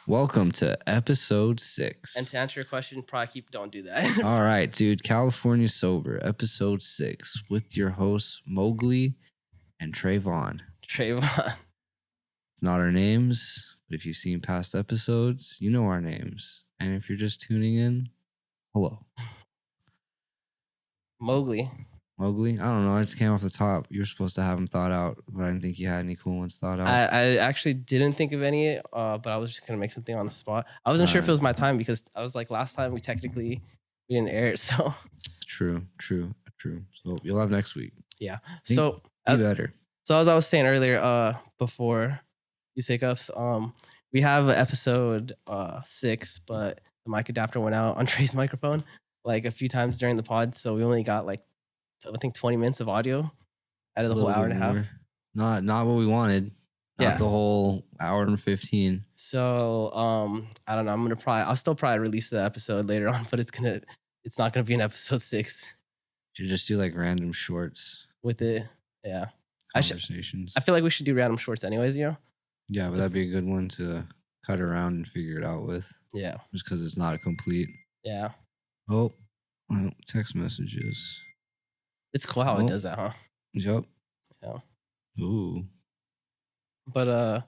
Welcome to episode 6. And to answer your question, probably don't do that. All right, dude. California Sober, episode 6, with your hosts, Mowgli and Trayvon. Trayvon. It's not our names, but if you've seen past episodes, you know our names. And if you're just tuning in, hello. Mowgli. Mowgli? I don't know. I just came off the top. You were supposed to have them thought out, but I didn't think you had any cool ones thought out. I actually didn't think of any, but I was just going to make something on the spot. I wasn't sure if it was my time because I was like, last time we didn't air it. So True. So you'll have next week. Yeah. So be better. So as I was saying earlier, before these hiccups, we have episode 6, but the mic adapter went out on Trey's microphone like a few times during the pod. So we only got like, I think 20 minutes of audio out of the whole hour and a half. Not what we wanted. Not the whole hour and 15. So I don't know. I'll still probably release the episode later on, but it's not gonna be an episode 6. Should just do like random shorts with it. Yeah. Conversations. I feel like we should do random shorts anyways, you know? Yeah, but that'd be a good one to cut around and figure it out with. Yeah. Just because it's not complete. Yeah. Oh, well, text messages. It's cool how it does that, huh? Yep. Yeah. Ooh. But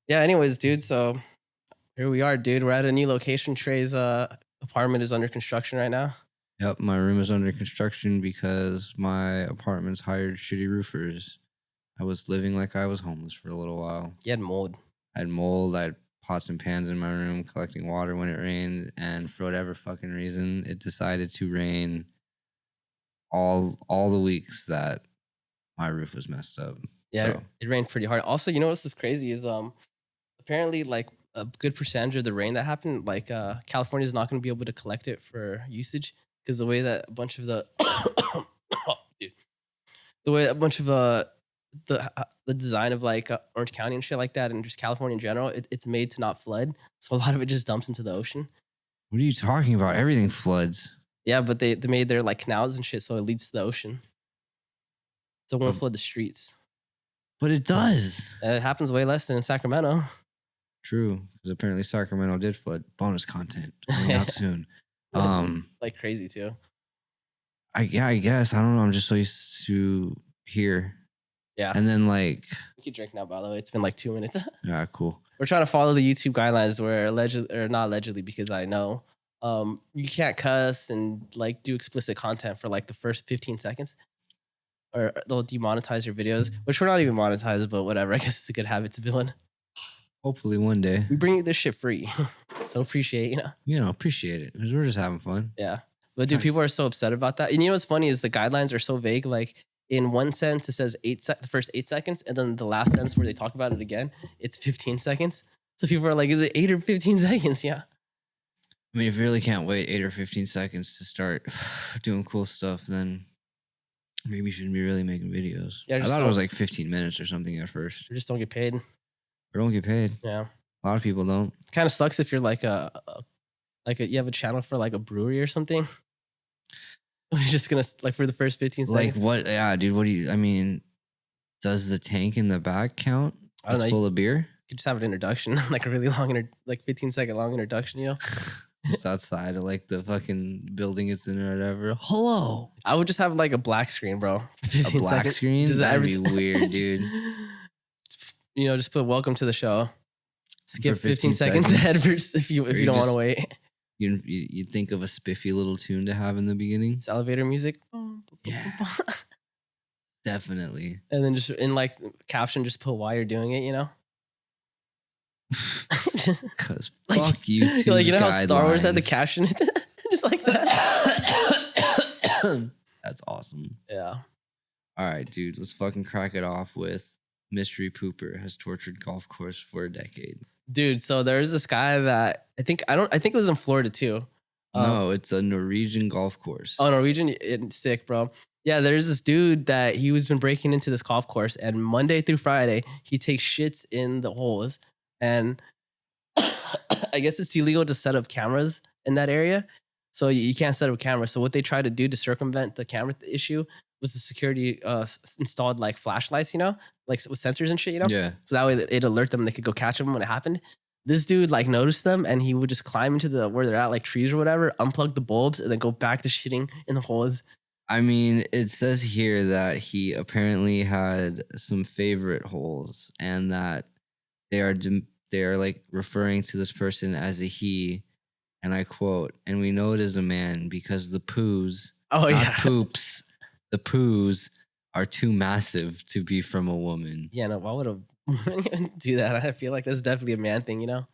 yeah, anyways, dude, so here we are, dude. We're at a new location. Trey's apartment is under construction right now. Yep, my room is under construction because my apartment's hired shitty roofers. I was living like I was homeless for a little while. You had mold. I had pots and pans in my room collecting water when it rained, and for whatever fucking reason, it decided to rain all the weeks that my roof was messed up. Yeah, so. It rained pretty hard. Also, you know what's crazy is apparently like a good percentage of the rain that happened, like California is not going to be able to collect it for usage because the way that a bunch of the the design of like Orange County and shit like that, and just California in general, it's made to not flood. So a lot of it just dumps into the ocean. What are you talking about? Everything floods. Yeah, but they made their like canals and shit, so it leads to the ocean. So it won't flood the streets. But it does. It happens way less than in Sacramento. True, because apparently Sacramento did flood. Bonus content coming out soon. Like crazy too. I guess. I don't know. I'm just so used to here. Yeah. And then like we can drink now, by the way. It's been like 2 minutes. Yeah, cool. We're trying to follow the YouTube guidelines where not allegedly, because I know you can't cuss and like do explicit content for like the first 15 seconds. Or they'll demonetize your videos, which we're not even monetized, but whatever. I guess it's a good habit to build in. Hopefully one day. We bring you this shit free. So appreciate, appreciate it. Because we're just having fun. Yeah. But dude, people are so upset about that. And you know what's funny is the guidelines are so vague. Like in one sentence, it says the first 8 seconds. And then the last sentence where they talk about it again, it's 15 seconds. So people are like, is it 8 or 15 seconds? Yeah. I mean, if you really can't wait 8 or 15 seconds to start doing cool stuff, then maybe you shouldn't be really making videos. Yeah, I thought it was like 15 minutes or something at first. You just don't get paid. Or don't get paid. Yeah. A lot of people don't. It kind of sucks if you're like you have a channel for like a brewery or something. You're just going to like for the first 15 seconds. Like what? Yeah, dude, does the tank in the back count? I don't know. Full of beer? You could just have an introduction, like a really long, 15-second long introduction, Just outside of like the fucking building it's in or whatever. Hello. I would just have like a black screen, bro. A black seconds. screen? Just That'd be weird, dude. Just put welcome to the show. Skip 15 seconds ahead if you don't want to wait. You think of a spiffy little tune to have in the beginning. It's elevator music. Yeah. Definitely. And then just in like caption, just put why you're doing it, Because fuck YouTube. Like, you know how Star Wars had the caption just like that? That's awesome. Yeah. All right, dude. Let's fucking crack it off with mystery pooper has tortured golf course for a decade. Dude, so there's this guy that I think it was in Florida too. No, it's a Norwegian golf course. Oh, Norwegian? Sick, bro. Yeah, there's this dude that he's been breaking into this golf course, and Monday through Friday, he takes shits in the holes. And I guess it's illegal to set up cameras in that area. So you can't set up cameras. So what they try to do to circumvent the camera issue was the security installed like flashlights, like with sensors and shit, Yeah. So that way it'd alert them and they could go catch them when it happened. This dude like noticed them and he would just climb into the where they're at, like trees or whatever, unplug the bulbs, and then go back to shitting in the holes. I mean, it says here that he apparently had some favorite holes, and that they are like referring to this person as a he, and I quote, "And we know it is a man because the poos, Oh not yeah. poops, the poos are too massive to be from a woman." Yeah, no, why would a woman do that? I feel like that's definitely a man thing, you know?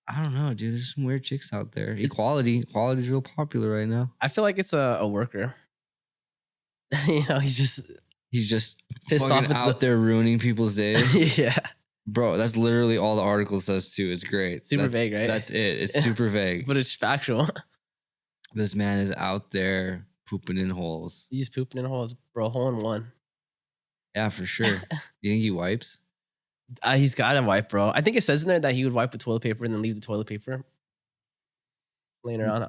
I don't know, dude. There's some weird chicks out there. Equality is real popular right now. I feel like it's a worker. You know, He's just pissed fucking off out there ruining people's days. Yeah. Bro, that's literally all the article says too. It's great. Super vague, right? That's it. It's super vague. But it's factual. This man is out there pooping in holes. He's pooping in holes, bro. Hole in one. Yeah, for sure. You think he wipes? He's got to wipe, bro. I think it says in there that he would wipe with toilet paper and then leave the toilet paper laying around.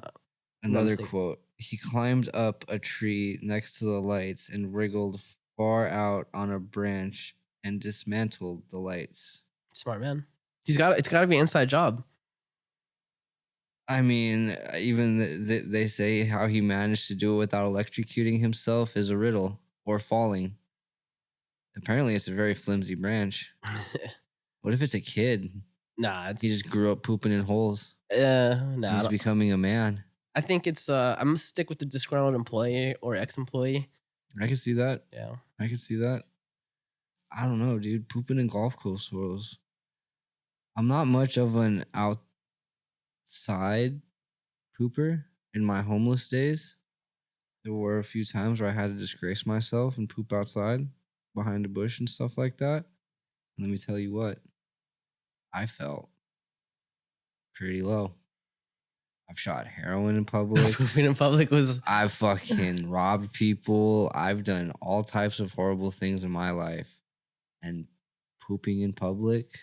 Another quote. He climbed up a tree next to the lights and wriggled far out on a branch and dismantled the lights. Smart man. It's got to be an inside job. I mean, even they say how he managed to do it without electrocuting himself is a riddle, or falling. Apparently, it's a very flimsy branch. What if it's a kid? Nah, He just grew up pooping in holes. Nah. He's becoming a man. I think it's I'm gonna stick with the disgruntled employee or ex-employee. I can see that. Yeah. I can see that. I don't know, dude. Pooping in golf course holes. I'm not much of an outside pooper in my homeless days. There were a few times where I had to disgrace myself and poop outside behind a bush and stuff like that. And let me tell you what, I felt pretty low. I've shot heroin in public. Pooping in public was. I've fucking robbed people. I've done all types of horrible things in my life. And pooping in public,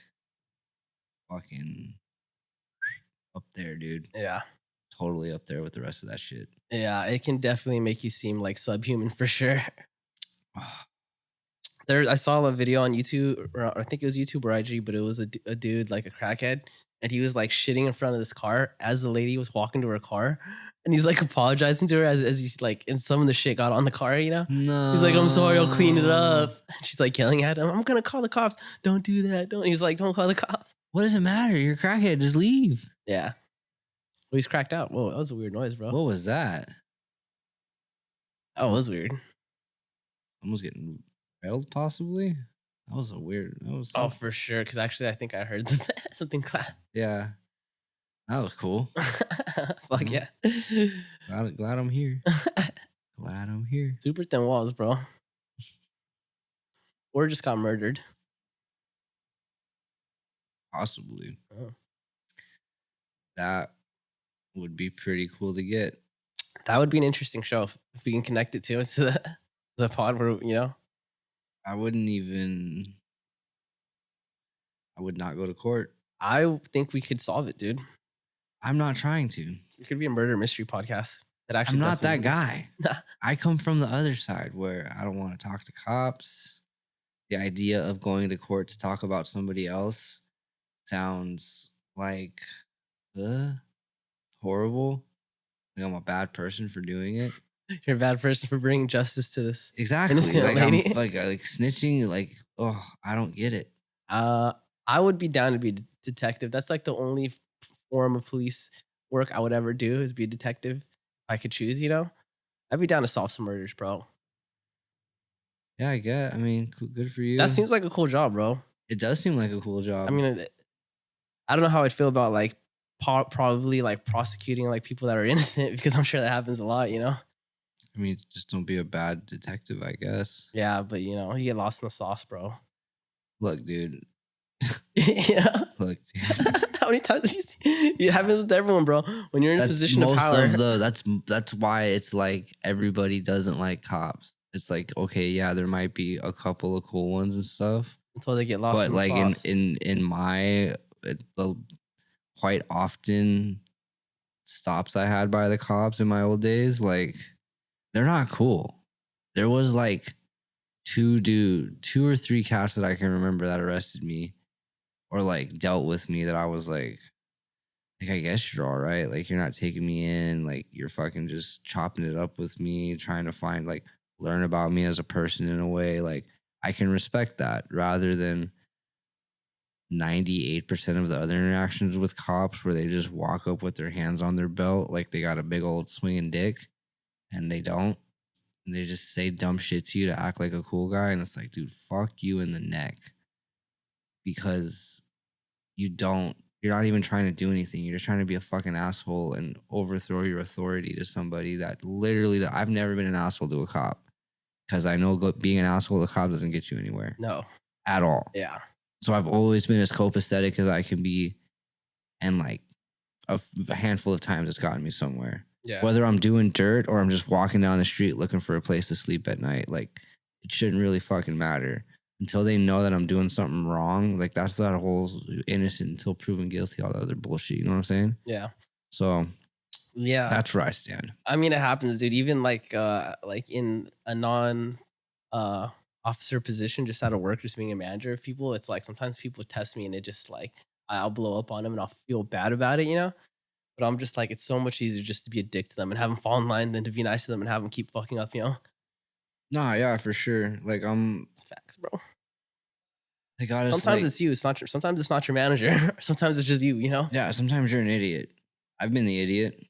fucking up there, dude. Yeah. Totally up there with the rest of that shit. Yeah, it can definitely make you seem like subhuman for sure. I saw a video on YouTube, or I think it was YouTube or IG, but it was a dude, like a crackhead, and he was like shitting in front of this car as the lady was walking to her car, and he's like apologizing to her as he's like, and some of the shit got on the car, you know? No. He's like, I'm sorry, I'll clean it up. And she's like yelling at him, I'm gonna call the cops. Don't do that. Don't. He's like, don't call the cops. What does it matter? You're a crackhead. Just leave. Yeah. Well, he's cracked out. Whoa, that was a weird noise, bro. What was that? That was weird. Someone's getting railed, possibly? That was a weird. Oh, for sure. Because actually, I think I heard something clap. Yeah. That was cool. Fuck yeah. Glad I'm here. Glad I'm here. Super thin walls, bro. Or just got murdered. Possibly. Oh. That would be pretty cool to get. That would be an interesting show if we can connect it to the pod where, you know. I would not go to court. I think we could solve it, dude. I'm not trying to. It could be a murder mystery podcast. That actually I'm not that guy. Nah. I come from the other side where I don't want to talk to cops. The idea of going to court to talk about somebody else sounds like horrible. Like I'm a bad person for doing it. You're a bad person for bringing justice to this. Exactly. innocent Like lady. I'm like snitching. Like, oh, I don't get it. I would be down to be a detective. That's like the only form of police work I would ever do is be a detective. If I could choose, you know, I'd be down to solve some murders, bro. Yeah, I get. I mean, good for you. That seems like a cool job, bro. It does seem like a cool job. I mean, I don't know how I'd feel about like probably like prosecuting like people that are innocent because I'm sure that happens a lot, you know. I mean, just don't be a bad detective, I guess. Yeah, but you know, you get lost in the sauce, bro. Look, dude. Yeah. Look, dude. How many times have you seen? It happens with everyone, bro. When you're in a position of power. That's why it's like everybody doesn't like cops. It's like, okay, yeah, there might be a couple of cool ones and stuff. Until they get lost. But in the like sauce. in my quite often stops I had by the cops in my old days, like they're not cool. There was like two or three cats that I can remember that arrested me, or like dealt with me that I was like, I guess you're all right. Like, you're not taking me in. Like, you're fucking just chopping it up with me, trying to find, like, learn about me as a person in a way. Like, I can respect that rather than 98% of the other interactions with cops where they just walk up with their hands on their belt like they got a big old swinging dick and they don't. And they just say dumb shit to you to act like a cool guy. And it's like, dude, fuck you in the neck because you're not even trying to do anything. You're just trying to be a fucking asshole and overthrow your authority to somebody that literally, I've never been an asshole to a cop because I know being an asshole to a cop doesn't get you anywhere. No. At all. Yeah. So I've always been as copacetic as I can be. And like a handful of times it's gotten me somewhere. Yeah. Whether I'm doing dirt or I'm just walking down the street looking for a place to sleep at night, like it shouldn't really fucking matter. Until they know that I'm doing something wrong, like that's that whole innocent until proven guilty, all that other bullshit. You know what I'm saying? Yeah. So yeah, that's where I stand. I mean, it happens, dude. Even like in a non officer position, just out of work, just being a manager of people, it's like sometimes people test me and it just like I'll blow up on them and I'll feel bad about it, you know. But I'm just like, it's so much easier just to be a dick to them and have them fall in line than to be nice to them and have them keep fucking up, you know. Nah, yeah, for sure. Like It's facts, bro. They got sometimes it's you. It's not your. Sometimes it's not your manager. Sometimes it's just you. You know. Yeah. Sometimes you're an idiot. I've been the idiot.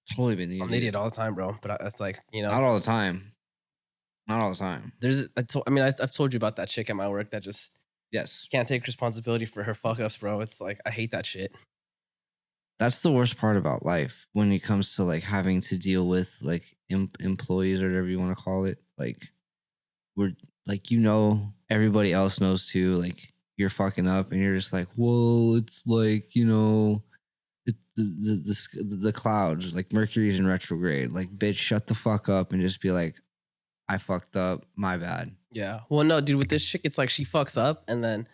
Totally been the idiot. I'm an idiot all the time, bro. But that's like, you know. Not all the time. Not all the time. I've told you about that chick at my work that just yes can't take responsibility for her fuck ups, bro. It's like I hate that shit. That's the worst part about life when it comes to like having to deal with like employees or whatever you want to call it. Like we're like, you know, everybody else knows too. Like you're fucking up and you're just like, well, it's like, you know, the clouds, like Mercury's in retrograde. Like, bitch, shut the fuck up and just be like, I fucked up. My bad. Yeah. Well, no, dude, with this chick, it's like she fucks up and then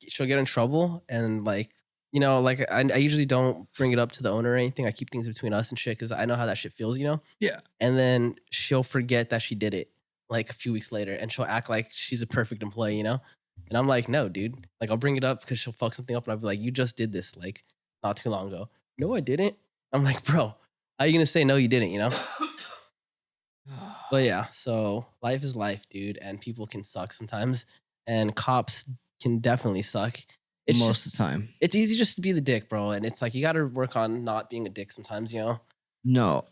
she'll get in trouble and like, you know, like I usually don't bring it up to the owner or anything. I keep things between us and shit because I know how that shit feels, you know? Yeah. And then she'll forget that she did it like a few weeks later and she'll act like she's a perfect employee, you know? And I'm like, no, dude. Like, I'll bring it up because she'll fuck something up and I'll be like, you just did this like not too long ago. No, I didn't. I'm like, bro, how are you going to say no, you didn't, you know? But yeah, so life is life, dude. And people can suck sometimes. And cops can definitely suck. It's most of the time. It's easy just to be the dick, bro. And it's like you got to work on not being a dick sometimes, you know? No.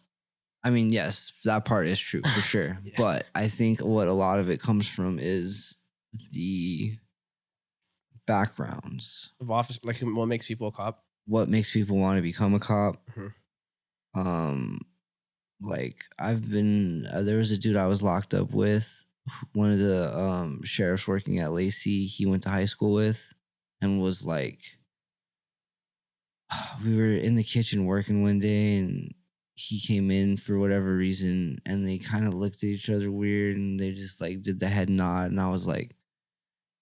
I mean, yes, that part is true for sure. Yeah. But I think what a lot of it comes from is the backgrounds of office, like what makes people a cop? What makes people want to become a cop? Mm-hmm. Like I've been, there was a dude I was locked up with, one of the sheriffs working at Lacey. He went to high school with, and was like, we were in the kitchen working one day, and he came in for whatever reason, and they kind of looked at each other weird, and they just like did the head nod, and I was like,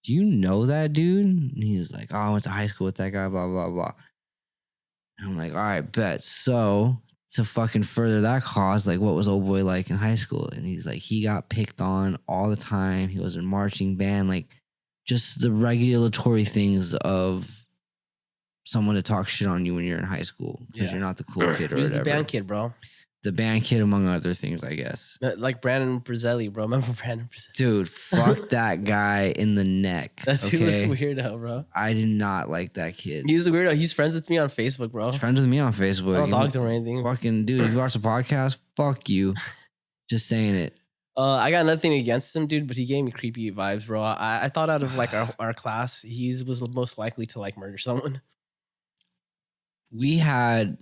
do you know that dude? And he was like, oh, I went to high school with that guy, blah, blah, blah. And I'm like, all right, bet. So to fucking further that cause, like, what was old boy like in high school? And he's like, he got picked on all the time. He was in marching band, like just the regulatory things of someone to talk shit on you when you're in high school because you're not the cool kid or He's whatever. The band kid, bro. The band kid, among other things, I guess. Like Brandon Brizzelli, bro. Remember Brandon Brizzelli? Dude, fuck that guy in the neck. That dude was weirdo, bro. I did not like that kid. He's a weirdo. He's friends with me on Facebook, bro. He's friends with me on Facebook. I don't talk to him or anything. Fucking dude, you watch the podcast? Fuck you. Just saying it. I got nothing against him, dude, but he gave me creepy vibes, bro. I thought out of like our class, he was most likely to like murder someone. We had,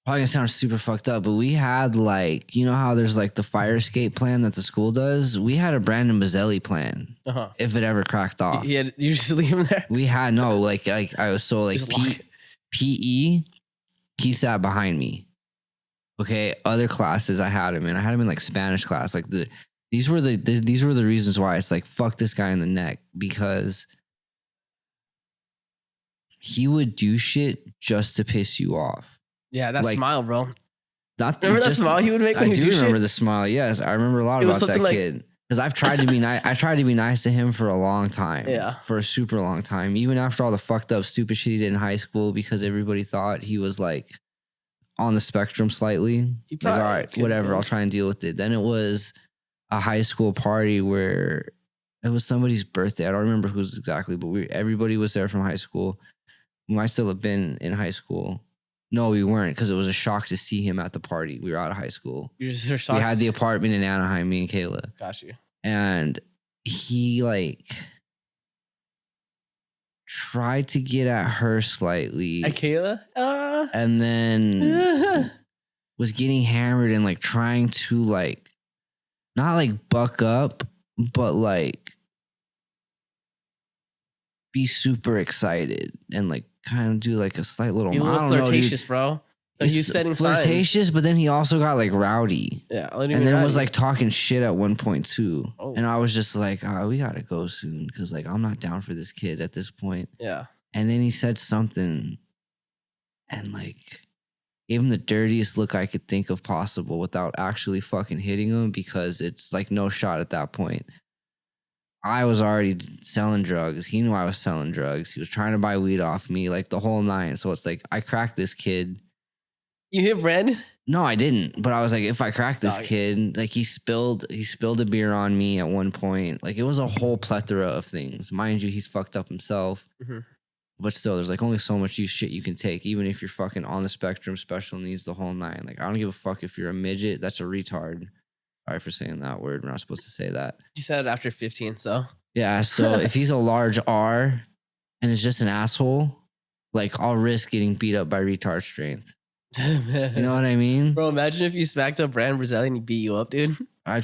probably gonna sound super fucked up, but we had like, you know how there's like the fire escape plan that the school does? We had a Brandon Brizzelli plan. If it ever cracked off. You just leave him there? We had, no, like I was so like PE, he sat behind me. Okay, other classes I had him in. I had him in like Spanish class. Like these were the reasons why it's like fuck this guy in the neck, because he would do shit just to piss you off. Yeah, that like, smile, bro. Remember that smile he would make when he do shit? I do remember the smile. Yes, I remember a lot about that like, kid. Because I've tried to be nice. I tried to be nice to him for a long time. Yeah. For a super long time. Even after all the fucked up, stupid shit he did in high school, because everybody thought he was like on the spectrum slightly. He Like, probably all right, could whatever. be. I'll try and deal with it. Then it was a high school party where it was somebody's birthday. I don't remember who's exactly, but everybody was there from high school. We might still have been in high school. No, we weren't, because it was a shock to see him at the party. We were out of high school. You're just We shocked. had the apartment in Anaheim, me and Kayla. Got you. And he like tried to get at her slightly. Kayla? And then was getting hammered and like trying to like not like buck up, but like be super excited and like kind of do like a slight little, You're a I little don't know, flirtatious, dude. bro. Like, you setting flirtatious, but then he also got like rowdy. Yeah. And then was like talking shit at one point too. Oh. And I was just like, oh, we gotta go soon, because like I'm not down for this kid at this point. Yeah. And then he said something and like gave him the dirtiest look I could think of possible without actually fucking hitting him, because it's like no shot at that point. I was already selling drugs. He knew I was selling drugs. He was trying to buy weed off me, like the whole nine. So it's like I cracked this kid. You hit Brandon? No, I didn't. But I was like, if I crack this Dog. kid, like he spilled a beer on me at one point. Like it was a whole plethora of things. Mind you, he's fucked up himself. Mm-hmm. But still, there's like only so much shit you can take, even if you're fucking on the spectrum, special needs, the whole nine. Like I don't give a fuck if you're a midget. That's a retard. Sorry for saying that word. We're not supposed to say that. You said it after 15, so. Yeah. So if he's a large R and is just an asshole, like I'll risk getting beat up by retard strength. You know what I mean? Bro, imagine if you smacked up Brandon Brazili and he beat you up, dude. I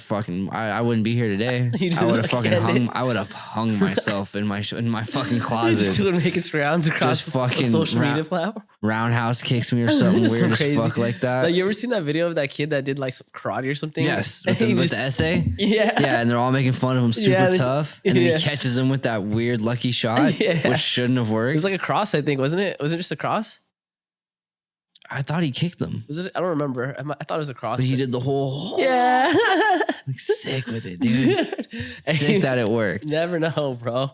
wouldn't be here today. You just I would have look fucking at it. I would have hung myself in my fucking He closet. just would make his rounds across Just fucking the social media platform. Roundhouse kicks me or something So weird as crazy. fuck like that. Like, you ever seen that video of that kid that did like some karate or something? Yes, And with, the, he with just- the essay. Yeah. Yeah, and they're all making fun of him, super Yeah, tough, and then yeah. he catches him with that weird lucky shot, Yeah. which shouldn't have It worked. was like a cross, I think, wasn't it? Was it just a cross? I thought he kicked him, Was it? I don't remember. I thought it was a cross. but he did the whole Yeah. like, sick with it, dude. And Sick you that it worked. never know, bro.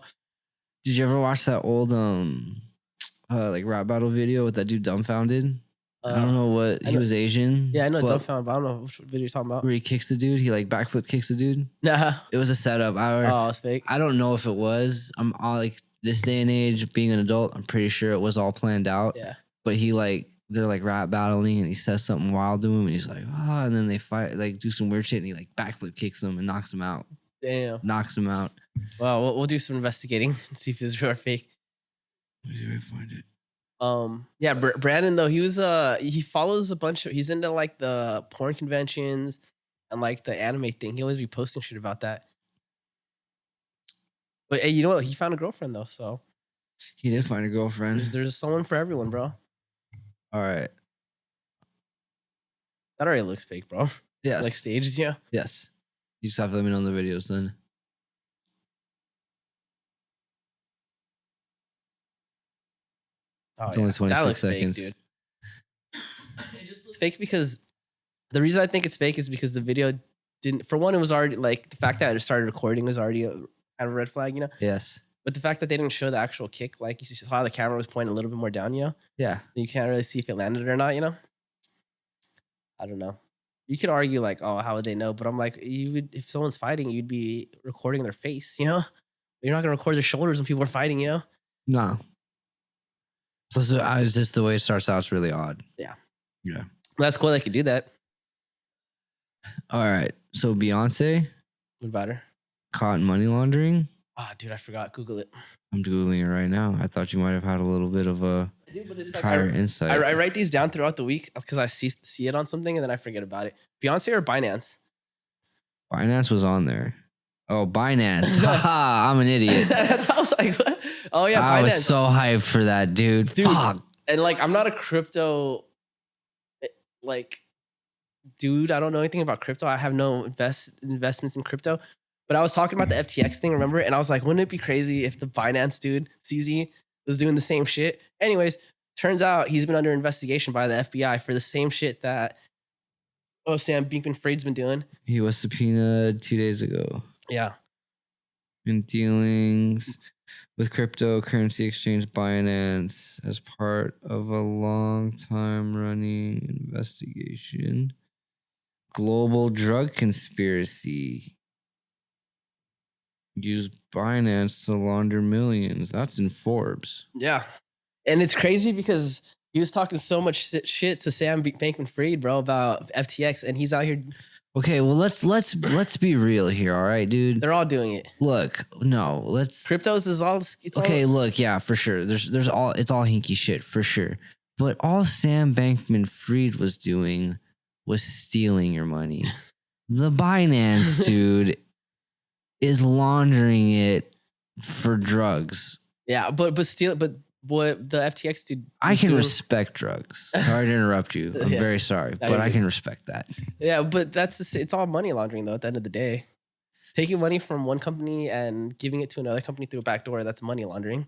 Did you ever watch that old like rap battle video with that dude Dumbfounded? I don't know what I he know- was Asian. Yeah, I know but Dumbfounded, but I don't know which video you're talking about. where he kicks the dude. He like backflip kicks the dude. Nah. It was a setup. Oh, it's fake. I don't know if it was. I'm all like this day and age, being an adult, I'm pretty sure it was all planned out. Yeah. But he like they're like rap battling and he says something wild to him and he's like, ah, and then they fight, like do some weird shit and he like backflip kicks him and knocks him out. Damn. Knocks him out. Well, we'll do some investigating and see if it's real or fake. Let me see if I can find it. Yeah, Brandon though, he follows a bunch of, he's into like the porn conventions and like the anime thing. He always be posting shit about that. But hey, you know what? He found a girlfriend though, so He did find a girlfriend. there's someone for everyone, bro. All right. That already looks fake, bro. Yes. Like stages, yeah. Yes. You just have to let me know in the videos then. Oh, It's only 26 that looks seconds. Fake, dude. It just looks fake because the reason I think it's fake is because the video didn't. For one, it was already like the fact that it started recording was already kind of a red flag, you know. Yes. But the fact that they didn't show the actual kick, like you saw the camera was pointing a little bit more down, you know, Yeah. you can't really see if it landed or not, you know. I don't know. You could argue like, oh, how would they know? But I'm like, you would if someone's fighting, you'd be recording their face, you know. You're not gonna record their shoulders when people are fighting, you know. No. So it's just the way it starts out. It's really odd. Yeah. Yeah. That's cool. They could do that. All right. So Beyonce What about her? caught in money laundering. Ah, dude, I forgot. Google it. I'm Googling it right now. I thought you might have had a little bit of a Dude, but it's like prior insight. I write these down throughout the week because I see it on something and then I forget about it. Beyonce or Binance? Binance was on there. Oh, Binance. Haha, I'm an idiot. That's how I was like, what? Oh yeah, I Binance. was so hyped for that, dude. Dude. Fuck. And like, I'm not a crypto like dude. I don't know anything about crypto. I have no investments in crypto. But I was talking about the FTX thing, remember? And I was like, wouldn't it be crazy if the Binance dude, CZ, was doing the same shit? Anyways, turns out he's been under investigation by the FBI for the same shit that Sam Bankman-Fried's been doing. He was subpoenaed 2 days ago. Yeah. in dealings with cryptocurrency exchange Binance as part of a long time running investigation. Global drug conspiracy used Binance to launder millions. That's in Forbes. Yeah. And it's crazy because he was talking so much shit to Sam Bankman-Fried, bro, about FTX, and he's out here. Okay, well let's be real here, all right, dude. They're all doing it. Look, no, let's Cryptos is all. okay, look, yeah, for sure. There's all it's all hinky shit for sure. But all Sam Bankman-Fried was doing was stealing your money. The Binance dude is laundering it for drugs. Yeah, but what the FTX dude. I can respect drugs. Sorry to interrupt you. I'm very sorry, but I can respect that. Yeah, but it's all money laundering though. At the end of the day, taking money from one company and giving it to another company through a back door, that's money laundering.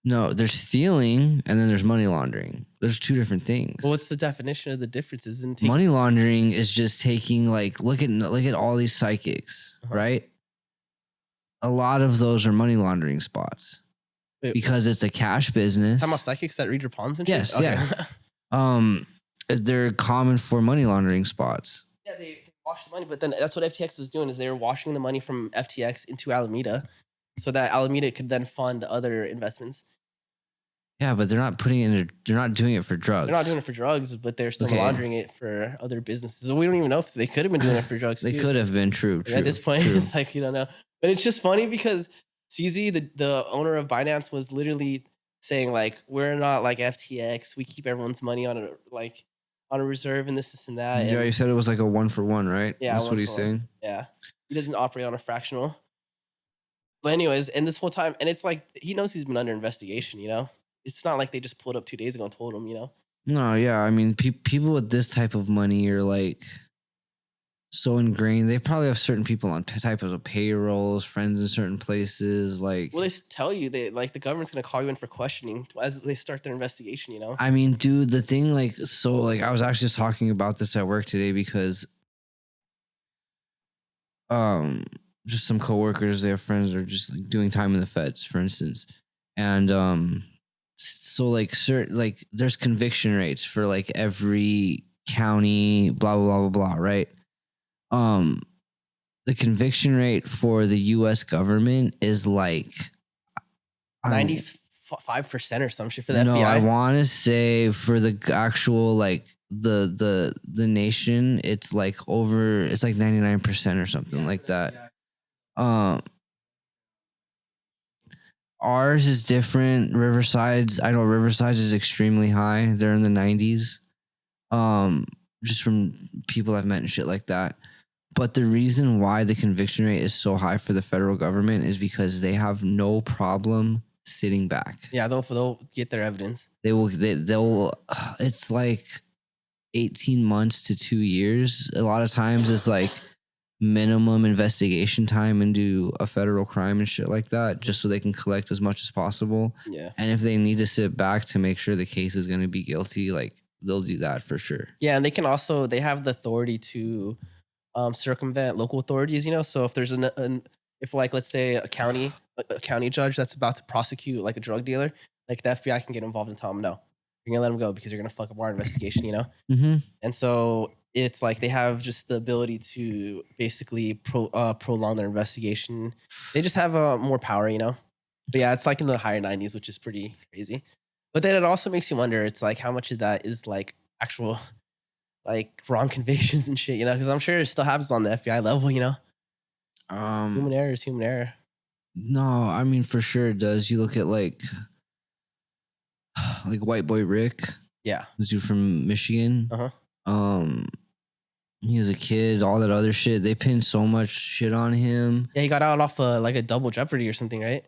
No, there's stealing and then there's money laundering. There's two different things. Well, what's the definition of the differences in money laundering is just taking like look at all these psychics, right? A lot of those are money laundering spots. Because it's a cash business. Talking about psychics that read your palms and shit? Yes, yeah. They're common for money laundering spots. Yeah, they wash the money, but then that's what FTX was doing is they were washing the money from FTX into Alameda so that Alameda could then fund other investments. Yeah, but they're not putting it in. They're not doing it for drugs. They're not doing it for drugs, but they're still laundering it for other businesses. So we don't even know if they could have been doing it for drugs. They could have been. True. At this point, it's like you don't know. But it's just funny because CZ, the owner of Binance, was literally saying like, "We're not like FTX. We keep everyone's money on a reserve and this and that." Yeah, and, you said it was like a 1-for-1, right? Yeah, that's what he's saying. Yeah, he doesn't operate on a fractional. But anyways, and this whole time, and it's like he knows he's been under investigation. You know, it's not like they just pulled up 2 days ago and told him. You know. No, yeah, I mean, people with this type of money are like so ingrained. They probably have certain people on types of payrolls, friends in certain places. Like, well, they tell you they like the government's gonna call you in for questioning as they start their investigation. You know. I mean, dude, the thing like I was actually just talking about this at work today because just some coworkers, their friends are just like doing time in the feds, for instance, and so like certain like there's conviction rates for like every county, blah blah blah blah blah, right? The conviction rate for the U.S. government is like 95% or some shit for the FBI. No, I want to say for the actual like the nation, it's like 99% or something like that. Ours is different. I know Riverside's is extremely high. They're in the 90s. Just from people I've met and shit like that. But the reason why the conviction rate is so high for the federal government is because they have no problem sitting back. Yeah, they'll get their evidence. They'll it's like 18 months to 2 years. A lot of times it's like minimum investigation time into a federal crime and shit like that, just so they can collect as much as possible. Yeah. And if they need to sit back to make sure the case is going to be guilty, like they'll do that for sure. Yeah, and they have the authority to circumvent local authorities, you know. So if there's if like let's say a county judge that's about to prosecute like a drug dealer, like the FBI can get involved and tell them no, you're gonna let him go because you're gonna fuck up our investigation, you know. Mm-hmm. And so it's like they have just the ability to basically prolong their investigation. They just have more power, you know. But yeah, it's like in the higher 90s, which is pretty crazy. But then it also makes you wonder. It's like how much of that is like actual like wrong convictions and shit, you know, because I'm sure it still happens on the FBI level, you know. Human error is human error. No, I mean for sure it does. You look at like White Boy Rick. Yeah. This dude from Michigan. He was a kid, all that other shit. They pinned so much shit on him. Yeah, he got out off like a double jeopardy or something, right?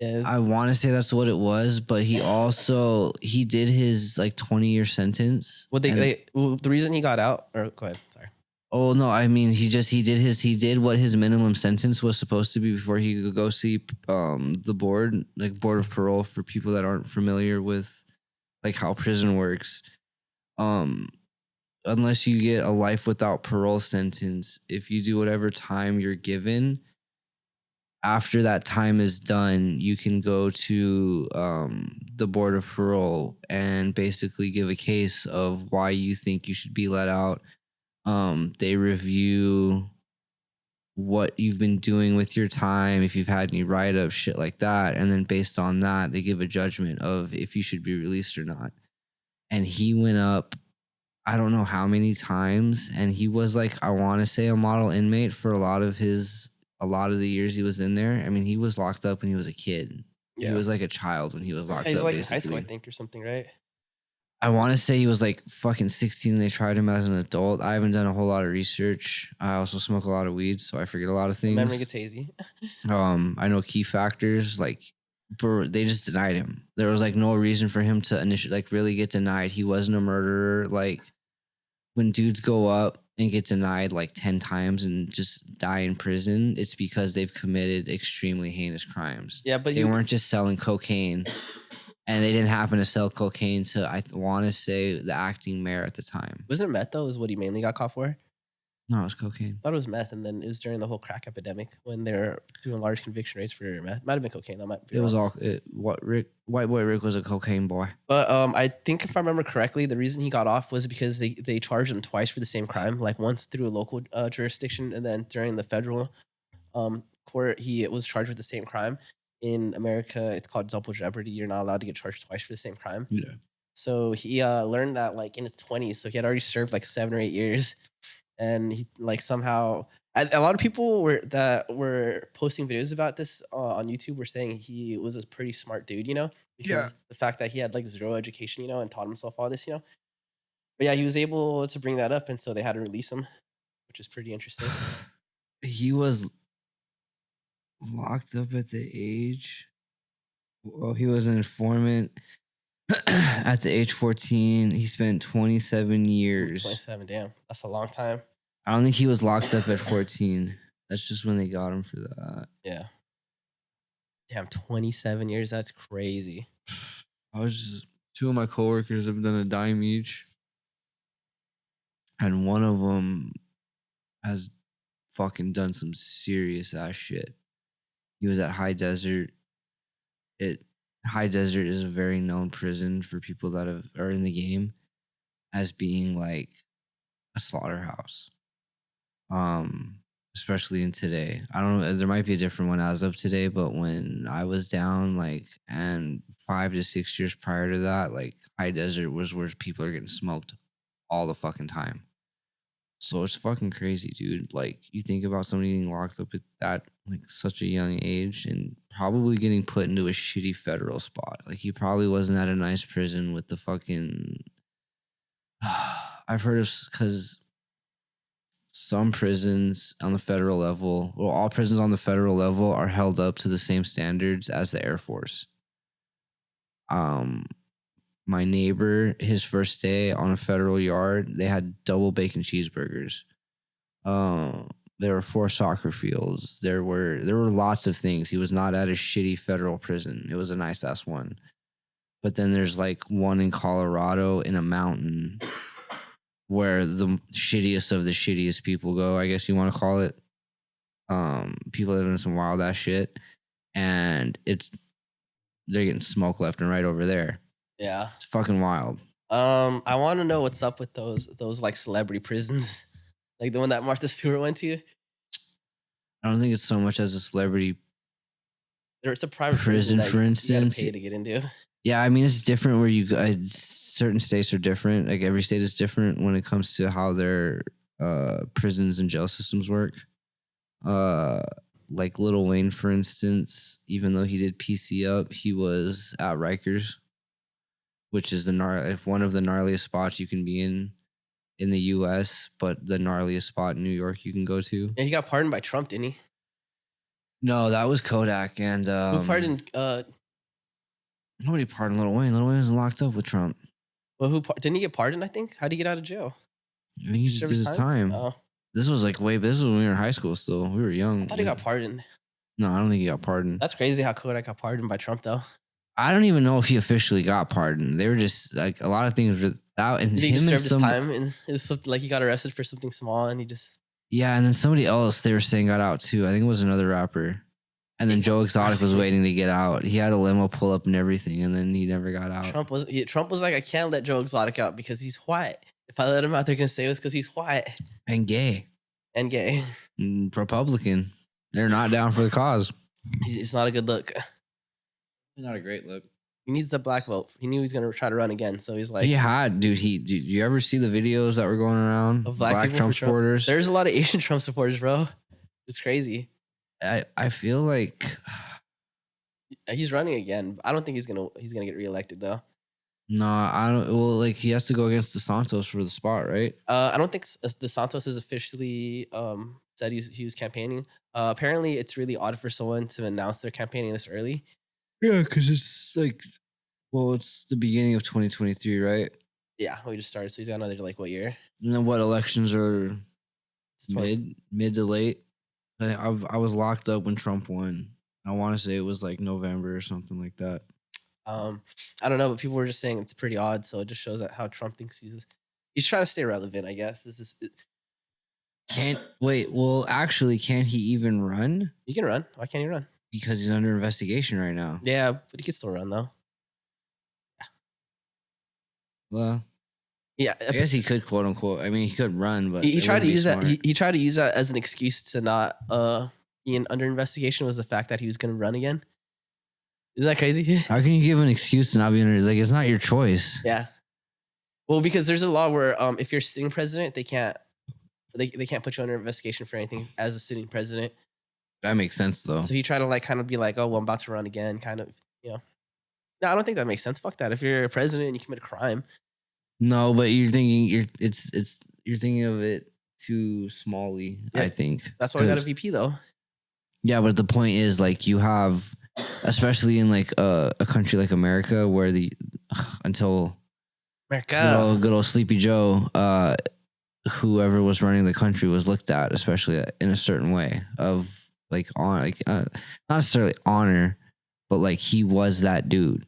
Yeah, I want to say that's what it was, but he did his like 20-year sentence. Well, the reason he got out, or go ahead, sorry. Oh no, I mean he did what his minimum sentence was supposed to be before he could go see the board of parole for people that aren't familiar with like how prison works. unless you get a life without parole sentence, if you do whatever time you're given, after that time is done, you can go to the board of parole and basically give a case of why you think you should be let out. They review what you've been doing with your time, if you've had any write-ups, shit like that, and then based on that, they give a judgment of if you should be released or not. And he went up, I don't know how many times, and he was like, I want to say a model inmate for a lot of the years he was in there. I mean, he was locked up when he was a kid. Yeah. He was like a child when he was locked He's up. like basically. in high school, I think, or something, right? I want to say he was like fucking 16 and they tried him as an adult. I haven't done a whole lot of research. I also smoke a lot of weed, so I forget a lot of things. Memory gets hazy. I know key factors, like, bro, they just denied him. There was like no reason for him to initially like really get denied. He wasn't a murderer. Like, when dudes go up and get denied like 10 times and just die in prison, it's because they've committed extremely heinous crimes. Yeah, but they weren't just selling cocaine. And they didn't happen to sell cocaine to, I want to say, the acting mayor at the time. Wasn't it meth, though, is what he mainly got caught for? No, it was cocaine. I thought it was meth, and then it was during the whole crack epidemic when they were doing large conviction rates for meth. Might have been cocaine. That might be wrong. White boy Rick was a cocaine boy. But I think if I remember correctly, the reason he got off was because they charged him twice for the same crime, like once through a local jurisdiction, and then during the federal court, he was charged with the same crime. In America, it's called double jeopardy. You're not allowed to get charged twice for the same crime. Yeah. So he learned that like in his 20s. So he had already served like 7 or 8 years, and he like somehow a lot of people were posting videos about this on YouTube were saying he was a pretty smart dude, because the fact that he had like zero education, and taught himself all this, But yeah, he was able to bring that up, and so they had to release him, which is pretty interesting. He was locked up at the age. Well, he was an informant at the age 14. He spent 27 years. 27, damn. That's a long time. I don't think he was locked up at 14. That's just when they got him for that. Yeah. Damn, 27 years. That's crazy. Two of my coworkers have done a dime each. And one of them has fucking done some serious ass shit. He was at High Desert. High Desert is a very known prison for people that are in the game as being like a slaughterhouse. Especially in today. I don't know, there might be a different one as of today, but when I was down, like, and 5 to 6 years prior to that, like, High Desert was where people are getting smoked all the fucking time. So it's fucking crazy, dude. Like, you think about somebody getting locked up at that, like, such a young age and probably getting put into a shitty federal spot. Like, he probably wasn't at a nice prison with the fucking... I've heard of... Because some prisons on the federal level, well, all prisons on the federal level are held up to the same standards as the Air Force. My neighbor, his first day on a federal yard, they had double bacon cheeseburgers. There were 4 soccer fields. There were lots of things. He was not at a shitty federal prison. It was a nice ass one. But then there's like one in Colorado in a mountain where the shittiest of the shittiest people go, I guess you want to call it. People that are doing some wild ass shit. And they're getting smoke left and right over there. Yeah. It's fucking wild. I want to know what's up with those like celebrity prisons. Like the one that Martha Stewart went to. I don't think it's so much as a celebrity. It's a private prison for instance. You gotta pay to get into. Yeah, I mean, it's different where certain states are different. Like every state is different when it comes to how their prisons and jail systems work. Like Lil Wayne, for instance, even though he did PC up, he was at Rikers, which is one of the gnarliest spots you can be in the U.S., but the gnarliest spot in New York you can go to. And he got pardoned by Trump, didn't he? No, that was Kodak. And who pardoned? Nobody pardoned Lil Wayne. Lil Wayne was locked up with Trump. Well, didn't he get pardoned? I think. How did he get out of jail? I think he just did his time. Oh. This was when we were in high school. Still, we were young. I thought he got pardoned. No, I don't think he got pardoned. That's crazy how Kodak got pardoned by Trump, though. I don't even know if he officially got pardoned. They were just like a lot of things. That and He him just and served his some time, and it was something like he got arrested for something small, and he just yeah, and then somebody else they were saying got out too. I think it was another rapper. And then Joe Exotic was waiting to get out. He had a limo pull up and everything, and then he never got out. Trump was like, I can't let Joe Exotic out because he's white. If I let him out, they're gonna say it was because he's white And gay. and gay. Republican. They're not down for the cause. It's not a good look. Not a great look. He needs the black vote. He knew he was gonna try to run again, so he's like, Did you ever see the videos that were going around of black Trump supporters? There's a lot of Asian Trump supporters, bro. It's crazy. I feel like He's running again. I don't think he's gonna get reelected though. no, I don't. Well, like he has to go against DeSantis for the spot, right? I don't think DeSantis has officially said he was campaigning. Apparently, it's really odd for someone to announce they're campaigning this early. Yeah, because it's like, well, it's the beginning of 2023, right? Yeah, we just started, so he's got another like what year? And then what elections are It's 20. mid to late? I was locked up when Trump won. I want to say it was like November or something like that. I don't know, but people were just saying it's pretty odd. So it just shows that how Trump thinks he's trying to stay relevant. I guess this is. Can't wait. Well, actually, can't he even run? He can run. Why can't he run? Because he's under investigation right now. Yeah, but he can still run though. Well, yeah, I guess he could, quote unquote. I mean, he could run, but he tried to use that. He tried to use that as an excuse to not be under investigation. Was the fact that he was going to run again? Isn't that crazy? How can you give an excuse to not be under? Like, it's not your choice. Yeah. Well, because there's a law where if you're sitting president, they can't put you under investigation for anything as a sitting president. That makes sense though. So he tried to like kind of be like, oh, well, I'm about to run again, kind of, you know. No, I don't think that makes sense. Fuck that. If you're a president and you commit a crime. No, but you're thinking you're thinking of it too smallly. Yeah, I think that's why we got a VP though. Yeah, but the point is like you have, especially in like a country like America, where until good old Sleepy Joe, whoever was running the country was looked at, especially in a certain way of like not necessarily honor, but like he was that dude.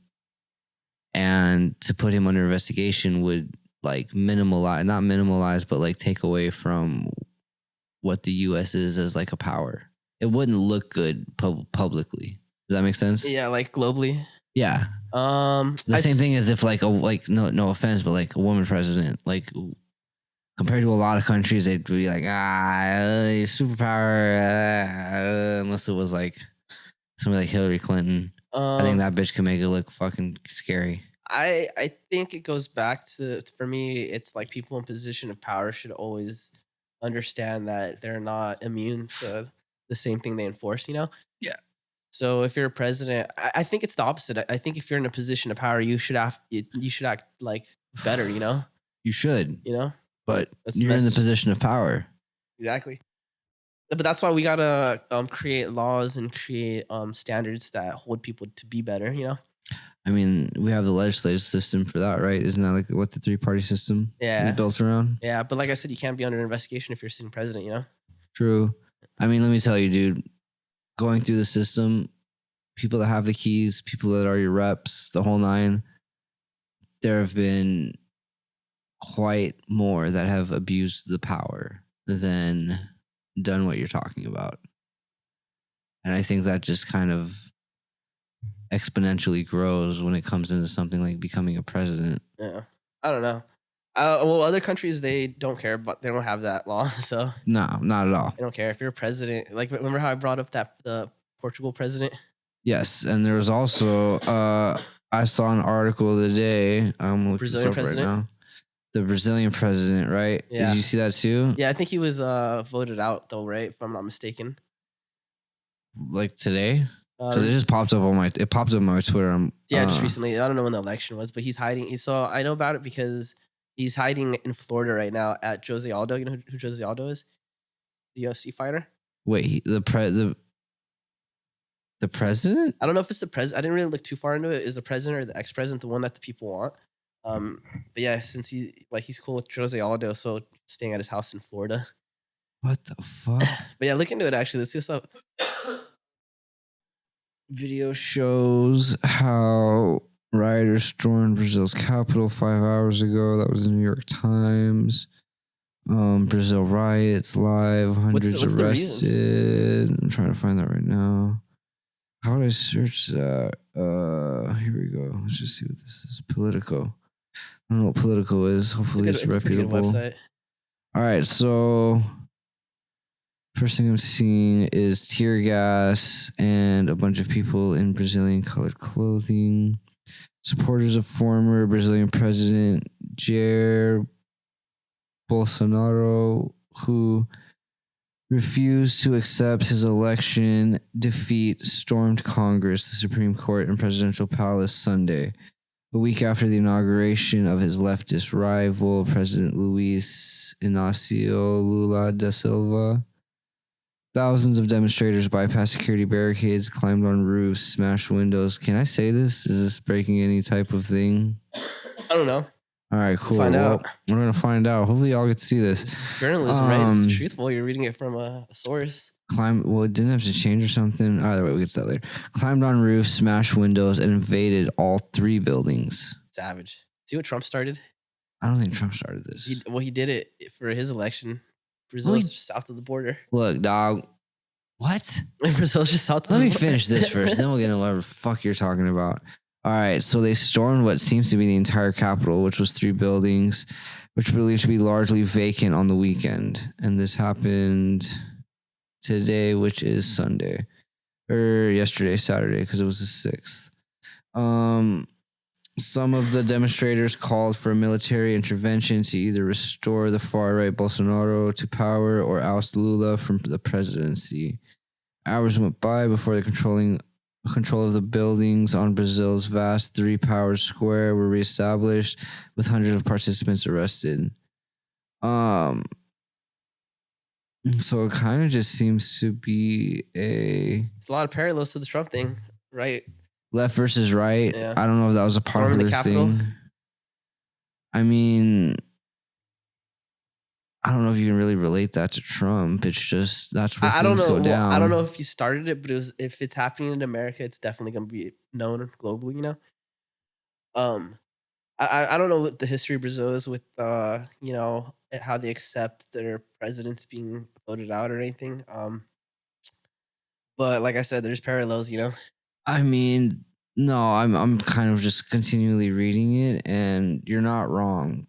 And to put him under investigation would like not minimalize, but like take away from what the U.S. is as like a power. It wouldn't look good publicly. Does that make sense? Yeah, like globally. Yeah. The same thing as if like no offense, but like a woman president, like compared to a lot of countries, they'd be like superpower, unless it was like somebody like Hillary Clinton. I think that bitch can make it look fucking scary. I think it goes back to, for me, it's like people in position of power should always understand that they're not immune to the same thing they enforce, you know? Yeah. So if you're a president, I think it's the opposite. I think if you're in a position of power, you should act like better, you know? You should. You know? But you're in the position of power. Exactly. But that's why we gotta create laws and create standards that hold people to be better, you know? I mean, we have the legislative system for that, right? Isn't that like what the 3-party system is built around? Yeah, but like I said, you can't be under investigation if you're sitting president, you know? True. I mean, let me tell you, dude, going through the system, people that have the keys, people that are your reps, the whole nine, there have been quite more that have abused the power than done what you're talking about. And I think that just kind of exponentially grows when it comes into something like becoming a president. Yeah. I don't know. Well, other countries, they don't care, but they don't have that law. So no, not at all. They don't care if you're a president. Like, remember how I brought up the Portugal president? Yes. And there was also, I saw an article the other day. I'm looking Brazilian president right now. The Brazilian president, right? Yeah. Did you see that too? Yeah, I think he was voted out though, right? If I'm not mistaken. Like today? Because it just popped up on my Twitter. Just recently. I don't know when the election was, but he's hiding. So I know about it because he's hiding in Florida right now at Jose Aldo. You know who Jose Aldo is? The UFC fighter. Wait, the president? I don't know if it's the president. I didn't really look too far into it. Is the president or the ex-president the one that the people want? But yeah, since he's cool with Jose Aldo, so staying at his house in Florida. What the fuck? But yeah, look into it actually. Let's see what's up. Video shows how Rioters stormed Brazil's capital 5 hours ago. That was the New York Times. Brazil riots live. Hundreds what's the reason? arrested. I'm trying to find that right now. How would I search that? Here we go. Let's just see what this is. Politico. I don't know what Politico is. Hopefully it's It's a pretty good reputable. website. All right, so first thing I'm seeing is tear gas and a bunch of people in Brazilian colored clothing. Supporters of former Brazilian President Jair Bolsonaro, who refused to accept his election defeat, stormed Congress, the Supreme Court, and Presidential Palace Sunday, a week after the inauguration of his leftist rival, President Luiz Inácio Lula da Silva. Thousands of demonstrators bypassed security barricades, climbed on roofs, smashed windows. Can I say this? Is this breaking any type of thing? I don't know. All right, cool. Find out. We're going to find out. Hopefully y'all get to see this. It's journalism, right? It's truthful. You're reading it from a source. Well, it didn't have to change or something. Either way, we'll get to that later. Climbed on roofs, smashed windows, and invaded all 3 buildings. Savage. See what Trump started? I don't think Trump started this. He did it for his election. Brazil's just south of the border. Look, dog. What? Brazil's just south of the border. border. Let me finish this first, then we'll get into whatever the fuck you're talking about. All right, so they stormed what seems to be the entire Capitol, which was 3 buildings, which were believed to be largely vacant on the weekend. And this happened today, which is Sunday. Or yesterday, Saturday, because it was the 6th. Some of the demonstrators called for a military intervention to either restore the far-right Bolsonaro to power or oust Lula from the presidency. Hours went by before the control of the buildings on Brazil's vast 3-powered square were reestablished, with hundreds of participants arrested. So it kind of just seems to be it's a lot of parallels to the Trump thing, right? Left versus right. Yeah. I don't know if that was a popular thing. I mean, I don't know if you can really relate that to Trump. It's just that's where things go down. I don't know if you started it, but if it's happening in America, it's definitely going to be known globally. You know. I don't know what the history of Brazil is with you know, how they accept their presidents being voted out or anything. But like I said, there's parallels. You know. I mean, no, I'm kind of just continually reading it, and you're not wrong.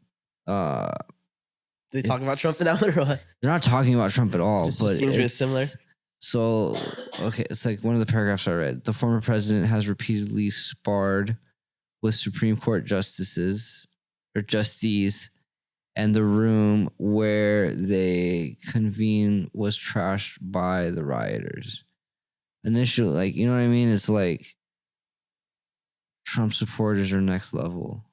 They talk about Trump now or what? They're not talking about Trump at all, just but seems really similar. So, okay, it's like one of the paragraphs I read. The former president has repeatedly sparred with Supreme Court justices, and the room where they convene was trashed by the rioters. Initially, like, you know what I mean? It's like Trump supporters are next level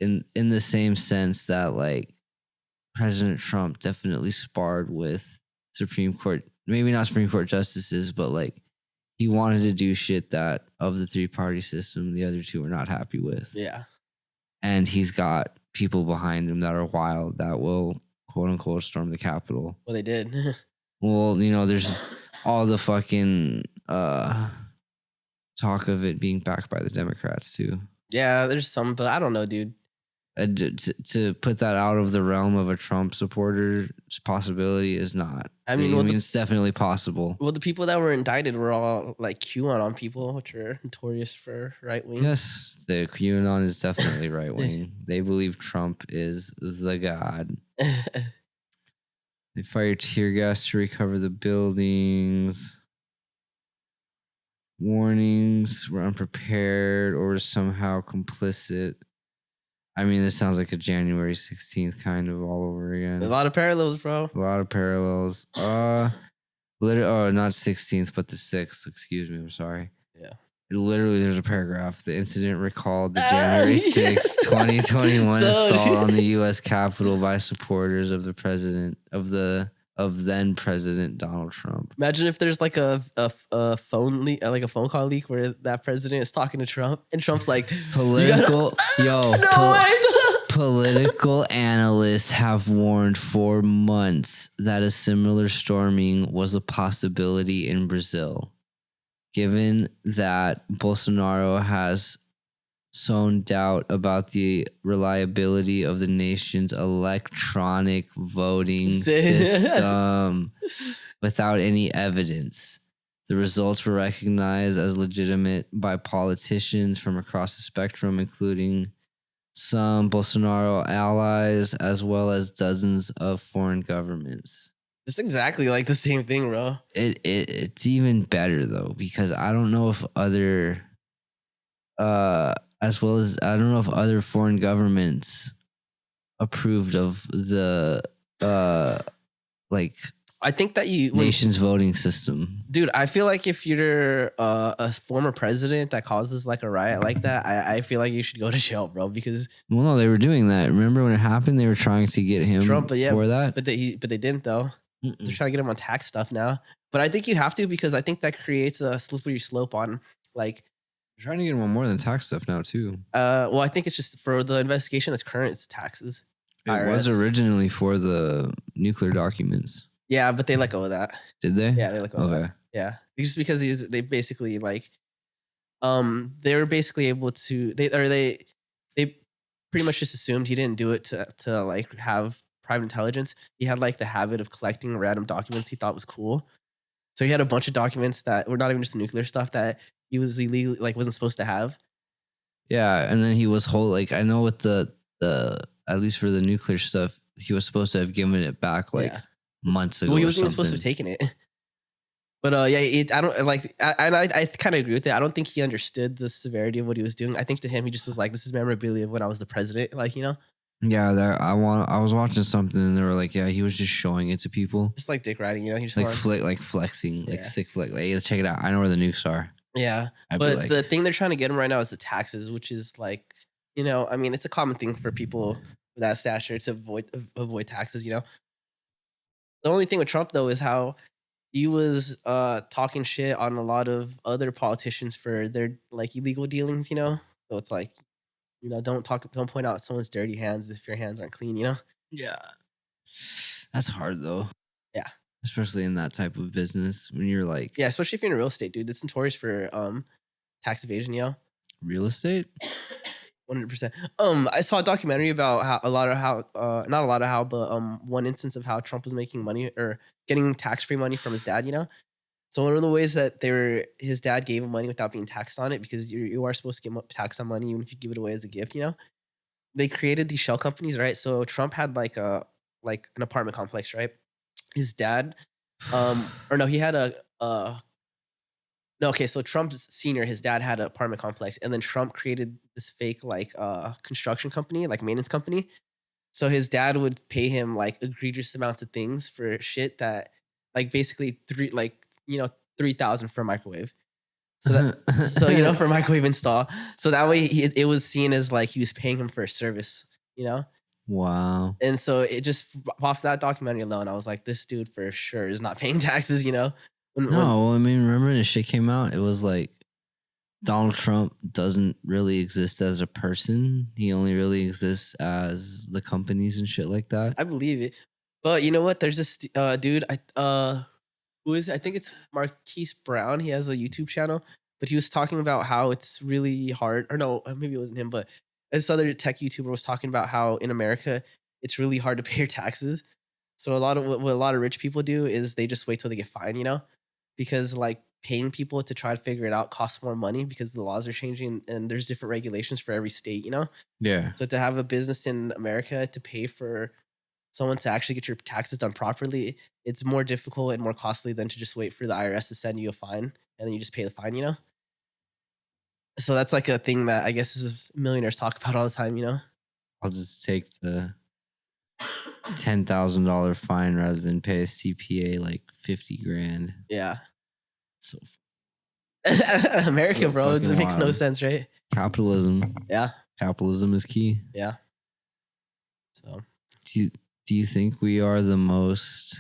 in the same sense that, like, President Trump definitely sparred with Supreme Court, maybe not Supreme Court justices, but like he wanted to do shit that of the 3-party system, the other 2 were not happy with. Yeah. And he's got people behind him that are wild that will, quote unquote, storm the Capitol. Well, they did. Well, you know, there's all the fucking talk of it being backed by the Democrats too. Yeah, there's some, but I don't know, dude. To put that out of the realm of a Trump supporter's possibility is not. I mean, it's definitely possible. Well, the people that were indicted were all like QAnon people, which are notorious for right wing. Yes, the QAnon is definitely right wing. They believe Trump is the god. They fired tear gas to recover the buildings. Warnings were unprepared or were somehow complicit. I mean, this sounds like a January 16th kind of all over again. A lot of parallels, bro. A lot of parallels. Not 16th, but the 6th. Excuse me. I'm sorry. Yeah. Literally, there's a paragraph. The incident recalled the January 6th, 2021 assault on the U.S. Capitol by supporters of then President Donald Trump. Imagine if there's like a phone leak, like a phone call leak where that president is talking to Trump and Trump's like, political analysts have warned for months that a similar storming was a possibility in Brazil, given that Bolsonaro has sown doubt about the reliability of the nation's electronic voting system without any evidence. The results were recognized as legitimate by politicians from across the spectrum, including some Bolsonaro allies, as well as dozens of foreign governments. It's exactly like the same thing, bro. It's even better though, because I don't know if other as well as I don't know if other foreign governments approved of the like I think that nation's voting system. Dude, I feel like if you're a former president that causes like a riot like that, I feel like you should go to jail, bro. Because Well, no, they were doing that. Remember when it happened? They were trying to get him Trump, yeah, for that. but they didn't though. They're trying to get him on tax stuff now. But I think you have to, because I think that creates a slippery slope on like. They're trying to get him on more than tax stuff now too. Well, I think it's just for the investigation that's current. It's taxes. It IRS. was originally for the nuclear documents. Yeah, but they let go of that. Did they? Yeah, they let go of that. Yeah, just because they basically like, they were basically able to they pretty much just assumed he didn't do it to like have private intelligence. He had like the habit of collecting random documents he thought was cool. So he had a bunch of documents that were not even just the nuclear stuff that he was illegally like wasn't supposed to have. Yeah, and then he was like I know with the at least for the nuclear stuff, he was supposed to have given it back like months ago. Well, he wasn't even supposed to have taken it. But I don't like, I kind of agree with it. I don't think he understood the severity of what he was doing. I think to him, he just was like, "This is memorabilia of when I was the president." Like, you know. Yeah, I was watching something and they were like, yeah, he was just showing it to people, just like dick riding, you know. He just like flexing, like sick flex. Like, hey, check it out. I know where the nukes are. Yeah, but the thing they're trying to get him right now is the taxes, which is like, you know, I mean, it's a common thing for people with that stature to avoid taxes. You know, the only thing with Trump though is how he was talking shit on a lot of other politicians for their like illegal dealings. You know, so it's like, you know, don't point out someone's dirty hands if your hands aren't clean. You know. Yeah, that's hard though. Yeah. Especially in that type of business when you're like, yeah, especially if you're in real estate, dude. It's notorious for tax evasion, you know. Real estate, 100%. I saw a documentary about one instance of how Trump was making money or getting tax-free money from his dad. You know, so one of the ways that his dad gave him money without being taxed on it, because you are supposed to get taxed on money even if you give it away as a gift. You know, they created these shell companies, right? So Trump had like an apartment complex, right? His dad, or no, he had so Trump Senior, his dad had an apartment complex, and then Trump created this fake like construction company, like maintenance company. So his dad would pay him like egregious amounts of things for shit that, like, basically 3,000 for a microwave. So that for a microwave install. So that way it was seen as like he was paying him for a service, you know. Wow. And so it just, off that documentary alone, I was like, this dude for sure is not paying taxes, you know? I mean, remember when the shit came out? It was like Donald Trump doesn't really exist as a person. He only really exists as the companies and shit like that. I believe it. But you know what? There's this dude, who is it? I think it's Marquise Brown. He has a YouTube channel, but he was talking about how it's really hard. Or no, maybe it wasn't him, but this other tech YouTuber was talking about how in America it's really hard to pay your taxes. So what a lot of rich people do is they just wait till they get fined, you know, because like paying people to try to figure it out costs more money because the laws are changing and there's different regulations for every state, you know. Yeah. So to have a business in America to pay for someone to actually get your taxes done properly, it's more difficult and more costly than to just wait for the IRS to send you a fine and then you just pay the fine, you know. So that's like a thing that I guess is millionaires talk about all the time, you know? I'll just take the $10,000 fine rather than pay a CPA like 50 grand. Yeah. So America, so bro, it makes no sense, right? Capitalism. Yeah. Capitalism is key. Yeah. So do you think we are the most,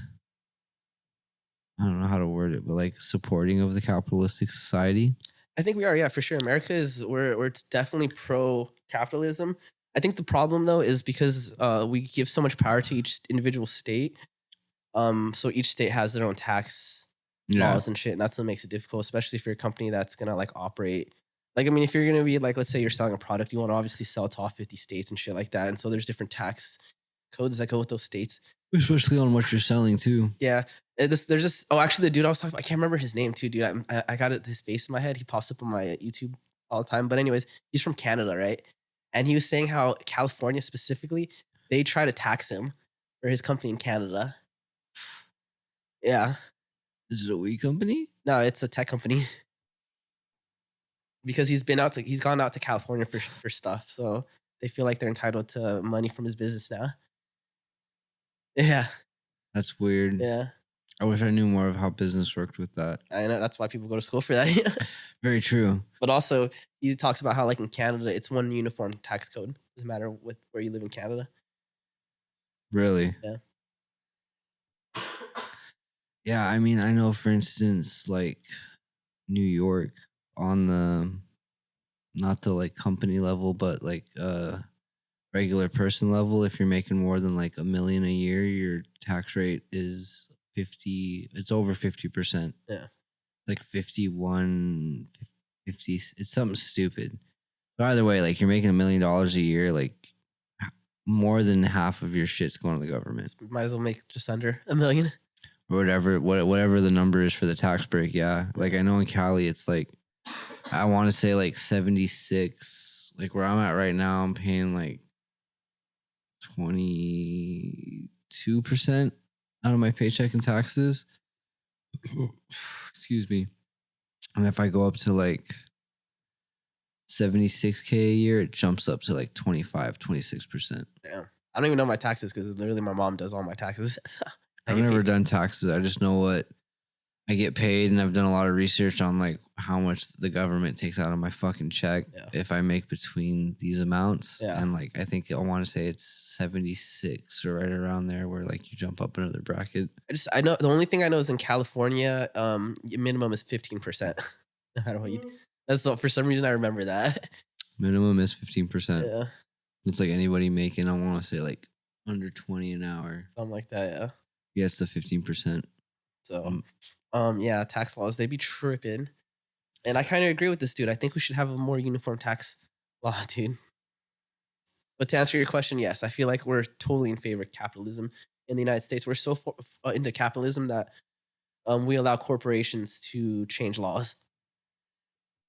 I don't know how to word it, but like supporting of the capitalistic society? I think we are, yeah, for sure. America we're definitely pro capitalism. I think the problem though is because we give so much power to each individual state. So each state has their own tax laws and shit, and that's what makes it difficult, especially for a company that's gonna like operate Like, I mean, if you're gonna be like, let's say you're selling a product, you want to obviously sell to all 50 states and shit like that. And so there's different tax codes that go with those states. Especially on what you're selling too. Yeah. There's just actually the dude I was talking about, I can't remember his name too, dude. I got his face in my head. He pops up on my YouTube all the time. But anyways, he's from Canada, right? And he was saying how California specifically, they try to tax him for his company in Canada. Yeah. Is it a weed company? No, it's a tech company. Because he's gone out to California for stuff. So they feel like they're entitled to money from his business now. Yeah. That's weird. Yeah. I wish I knew more of how business worked with that. I know that's why people go to school for that. Very true. But also, he talks about how, like, in Canada, it's one uniform tax code. Doesn't matter where you live in Canada. Really? Yeah. Yeah, I mean, I know, for instance, like New York on the, not the like company level, but like regular person level, if you're making more than like $1 million a year, your tax rate is 50, it's over 50%. Yeah. Like 51, 50, it's something stupid. But either way, like you're making $1 million a year, like more than half of your shit's going to the government. Might as well make just under $1 million. Or whatever the number is for the tax break. Yeah. Like I know in Cali, it's like, I want to say like 76. Like where I'm at right now, I'm paying like 22% out of my paycheck in taxes. Excuse me. And if I go up to like 76K a year, it jumps up to like 26%. Damn. I don't even know my taxes because literally my mom does all my taxes. I've never done taxes. I just know what I get paid, and I've done a lot of research on like how much the government takes out of my fucking check if I make between these amounts. Yeah. And like I think I want to say it's 76 or right around there, where like you jump up another bracket. I know the only thing I know is in California, minimum is 15%. No matter what you. That's for some reason I remember that. Minimum is 15%. Yeah. It's like anybody making, I want to say like under 20 an hour. Something like that. Yeah. Yeah, it's the 15%. So, yeah, tax laws, they be tripping. And I kind of agree with this dude. I think we should have a more uniform tax law, dude. But to answer your question, yes, I feel like we're totally in favor of capitalism in the United States. We're so into capitalism that we allow corporations to change laws.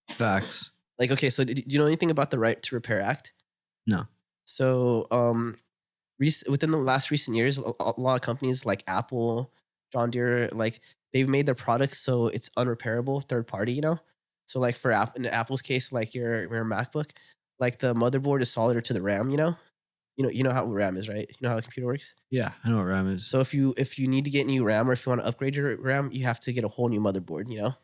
Facts. Like, okay, so do you know anything about the Right to Repair Act? No. So, within the last recent years, a lot of companies like Apple, John Deere, like they've made their products so it's unrepairable, third party. You know, so like in Apple's case, like your MacBook, like the motherboard is soldered to the RAM. You know how RAM is, right? You know how a computer works. Yeah, I know what RAM is. So if you need to get new RAM, or if you want to upgrade your RAM, you have to get a whole new motherboard. You know,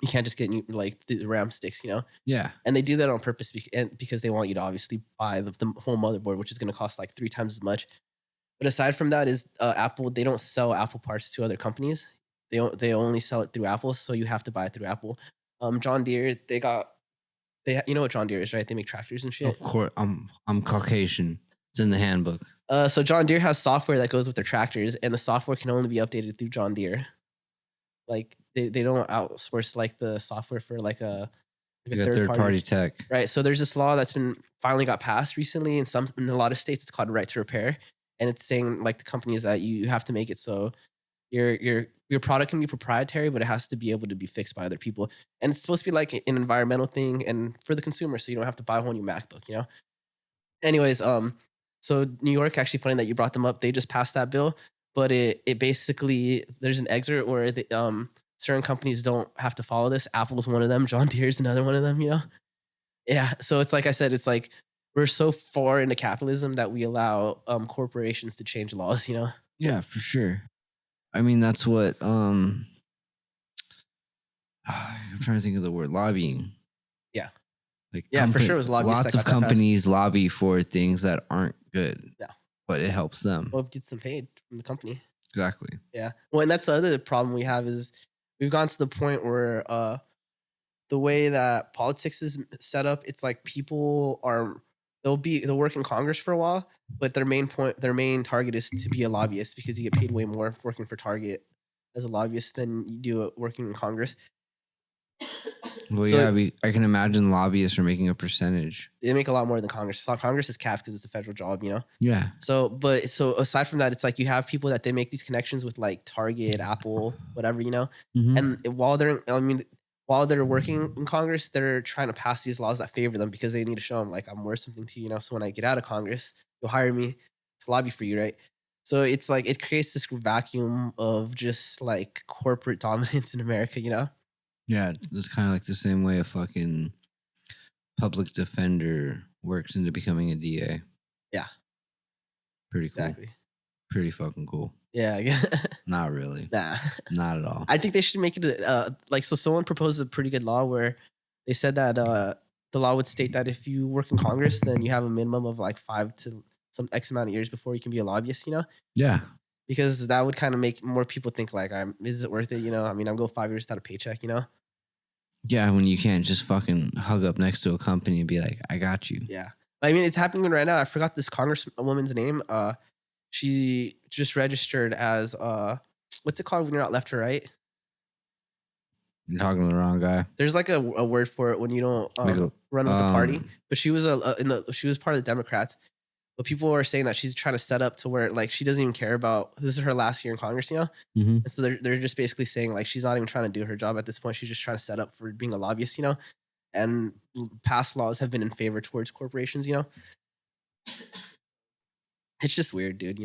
you can't just get new like the RAM sticks. You know. Yeah. And they do that on purpose because they want you to obviously buy the whole motherboard, which is going to cost like 3 times as much. But aside from that, is Apple, they don't sell Apple parts to other companies. They only sell it through Apple, so you have to buy it through Apple. John Deere, you know what John Deere is, right? They make tractors and shit. Of course, I'm Caucasian. It's in the handbook. So John Deere has software that goes with their tractors, and the software can only be updated through John Deere. Like they don't outsource like the software for like a third party tech, right? So there's this law that's been finally got passed recently in a lot of states. It's called Right to Repair, and it's saying like the companies that you have to make it so your product can be proprietary, but it has to be able to be fixed by other people, and it's supposed to be like an environmental thing and for the consumer, so you don't have to buy a whole new MacBook, you know. Anyways, so New York, actually funny that you brought them up. They just passed that bill, but it basically there's an excerpt where certain companies don't have to follow this. Apple's one of them. John Deere's another one of them, you know? Yeah. So it's like I said, it's like we're so far into capitalism that we allow corporations to change laws, you know? Yeah, for sure. I mean, that's what I'm trying to think of the word, lobbying. Yeah. Like yeah, for sure it was lobbyists. Lots of companies lobby for things that aren't good. Yeah. But it helps them. Well, it gets them paid from the company. Exactly. Yeah. Well, and that's the other problem we have is we've gone to the point where the way that politics is set up, it's like people they'll work in Congress for a while, but their main target is to be a lobbyist because you get paid way more working for Target as a lobbyist than you do working in Congress. Well, So yeah, I can imagine lobbyists are making a percentage. they make a lot more than Congress. So Congress is capped because it's a federal job, Yeah. So aside from that, it's like you have people that they make these connections with like Target, Apple, whatever, Mm-hmm. and while they're working in Congress, they're trying to pass these laws that favor them because they need to show them like I'm worth something to you, So when I get out of Congress, you'll hire me to lobby for you, right? So it's like it creates this vacuum of just like corporate dominance in America, Yeah, it's kind of like the same way a fucking public defender works into becoming a DA. Yeah, Pretty cool. exactly. Pretty fucking cool. Yeah, Not really. nah. Not at all. I think they should make it like so. Someone proposed a pretty good law where they said that the law would state that if you work in Congress, then you have a minimum of like 5 to some X amount of years before you can be a lobbyist. Yeah. Because that would kind of make more people think like, is it worth it? I mean, I'm go 5 years without a paycheck. Yeah, when you can't just fucking hug up next to a company and be like, I got you. Yeah, I mean, it's happening right now. I forgot this congresswoman's name. She just registered as what's it called when you're not left or right? You're talking to the wrong guy. There's like a word for it when you don't run with the party. But she was she was part of the Democrats. But people are saying that she's trying to set up to where like she doesn't even care about this is her last year in Congress, Mm-hmm. And so they're just basically saying like she's not even trying to do her job at this point. She's just trying to set up for being a lobbyist, And past laws have been in favor towards corporations, It's just weird, dude.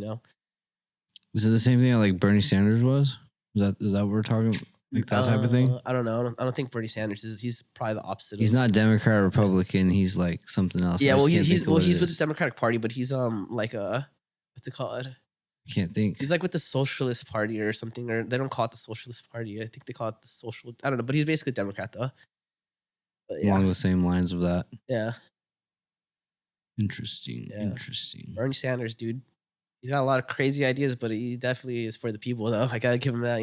Is it the same thing that like Bernie Sanders was? Is that what we're talking like that type of thing? I don't know. I don't think Bernie Sanders is. He's probably the opposite. He's not Democrat or Republican. He's like something else. Yeah, well, he's with the Democratic Party, but he's like a what's it called? I can't think. He's like with the Socialist Party or something, or they don't call it the Socialist Party. I think they call it the Social. I don't know, but he's basically a Democrat though. But Along the same lines of that. Yeah. Interesting. Yeah. Interesting. Bernie Sanders, dude. He's got a lot of crazy ideas, but he definitely is for the people, though. I gotta give him that,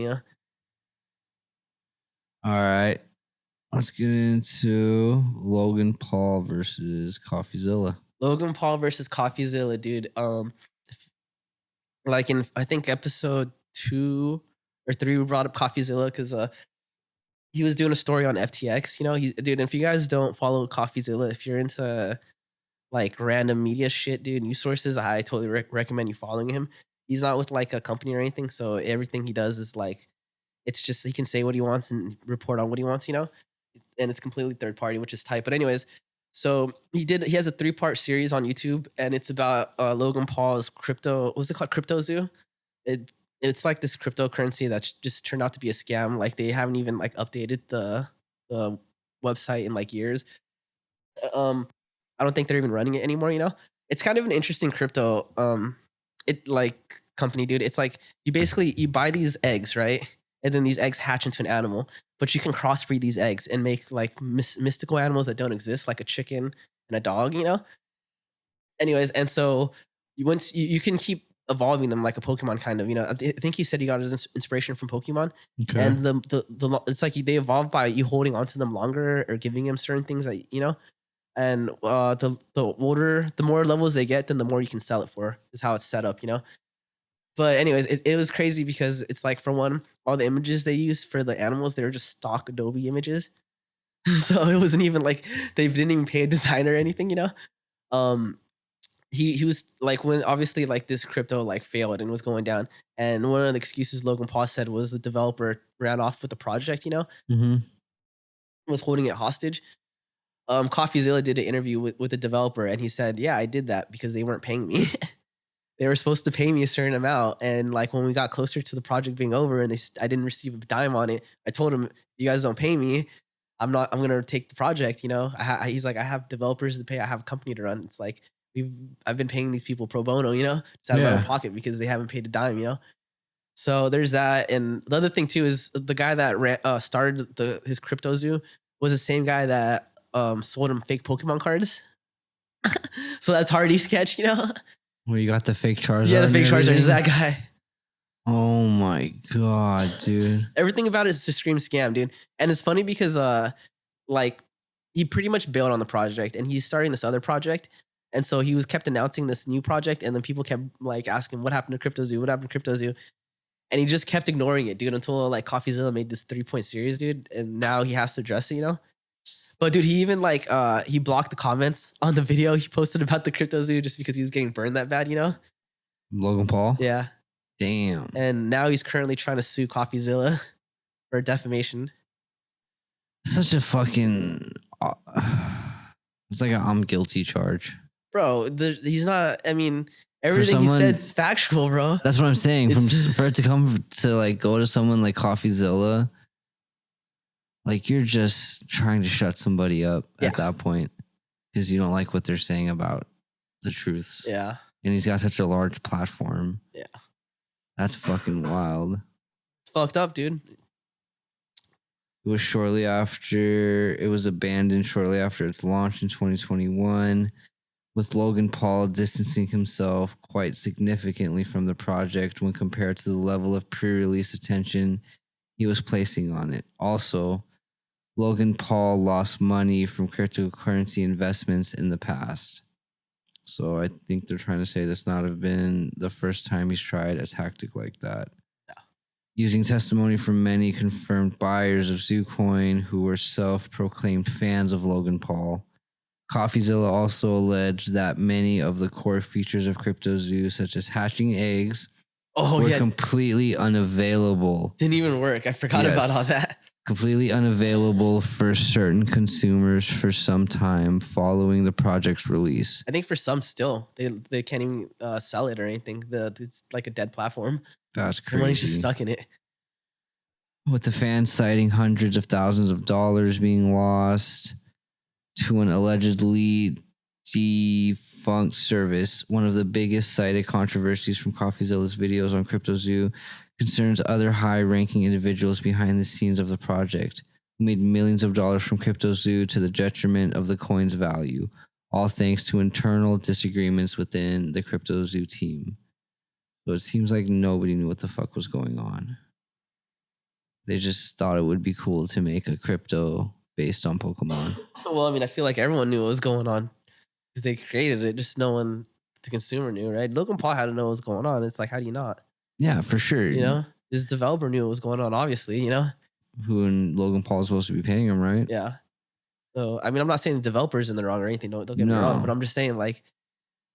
All right. Let's get into Logan Paul versus CoffeeZilla. Logan Paul versus CoffeeZilla, dude. Like in I think episode 2 or 3, we brought up CoffeeZilla because he was doing a story on FTX. Dude. If you guys don't follow CoffeeZilla, if you're into like random media shit, dude, news sources, I totally recommend you following him. He's not with like a company or anything, so everything he does is like it's just he can say what he wants and report on what he wants, and it's completely third party, which is tight. But anyways, so he has a 3-part series on YouTube, and it's about Logan Paul's crypto. What's it called? Crypto Zoo. It's like this cryptocurrency that's just turned out to be a scam. Like they haven't even like updated the website in like years. I don't think they're even running it anymore. It's kind of an interesting crypto it like company, dude. It's like you buy these eggs, right? And then these eggs hatch into an animal, but you can crossbreed these eggs and make like mystical animals that don't exist, like a chicken and a dog. Anyways, and so you can keep evolving them like a Pokemon kind of. I think he said he got his inspiration from Pokemon, Okay. and the it's like they evolve by you holding onto them longer or giving them certain things that and the more levels they get, then the more you can sell it for is how it's set up, But anyways, it was crazy because it's like for one, all the images they used for the animals, they were just stock Adobe images. So it wasn't even like they didn't even pay a designer or anything, He was like when obviously like this crypto like failed and was going down. And one of the excuses Logan Paul said was the developer ran off with the project, Mm-hmm. was holding it hostage. CoffeeZilla did an interview with the developer, and he said, "Yeah, I did that because they weren't paying me. They were supposed to pay me a certain amount, and like when we got closer to the project being over, and I didn't receive a dime on it. I told him, you guys don't pay me, I'm gonna take the project. He's like, I have developers to pay, I have a company to run. It's like I've been paying these people pro bono, just out of my own pocket because they haven't paid a dime, So there's that, and the other thing too is the guy that started his crypto zoo was the same guy that sold him fake Pokemon cards. So that's Hardy sketch, Well, you got the fake Charizard. Yeah, the fake Charizard is that guy. Oh my god, dude! Everything about it is to scream scam, dude. And it's funny because like he pretty much bailed on the project, and he's starting this other project, and so he was kept announcing this new project, and then people kept like asking, "What happened to Crypto Zoo? What happened to Crypto Zoo?" And he just kept ignoring it, dude, until like CoffeeZilla made this 3-point series, dude, and now he has to address it, But dude, he even like he blocked the comments on the video he posted about the crypto zoo just because he was getting burned that bad, you know? Logan Paul? Yeah. Damn. And now he's currently trying to sue CoffeeZilla for defamation. Such a fucking. It's like a I'm guilty charge. Bro, he's not. I mean, everything he said is factual, bro. That's what I'm saying. For it to come to like go to someone like CoffeeZilla, like you're just trying to shut somebody up at that point because you don't like what they're saying about the truths. Yeah. And he's got such a large platform. Yeah. That's fucking wild. It's fucked up, dude. It was shortly after, it was abandoned shortly after its launch in 2021, with Logan Paul distancing himself quite significantly from the project when compared to the level of pre-release attention he was placing on it. Also, Logan Paul lost money from cryptocurrency investments in the past. So I think they're trying to say this not have been the first time he's tried a tactic like that. No. Using testimony from many confirmed buyers of Zoocoin who were self-proclaimed fans of Logan Paul, CoffeeZilla also alleged that many of the core features of CryptoZoo, such as hatching eggs, were completely unavailable. Didn't even work. I forgot about all that. Completely unavailable for certain consumers for some time following the project's release. I think for some still, they can't even sell it or anything. It's like a dead platform. That's crazy. The money's just stuck in it. With the fans citing hundreds of thousands of dollars being lost to an allegedly defunct service. One of the biggest cited controversies from CoffeeZilla's videos on CryptoZoo concerns other high-ranking individuals behind the scenes of the project who made millions of dollars from CryptoZoo to the detriment of the coin's value, all thanks to internal disagreements within the CryptoZoo team. So it seems like nobody knew what the fuck was going on. They just thought it would be cool to make a crypto based on Pokemon. Well, I mean, I feel like everyone knew what was going on because they created it. Just no one, the consumer, knew, right? Logan Paul had to know what was going on. It's like, how do you not? Yeah, for sure. You know, his developer knew what was going on, obviously, you know? Who and Logan Paul is supposed to be paying him, right? Yeah. So, I mean, I'm not saying the developer's in the wrong or anything. Don't get me wrong, but I'm just saying, like,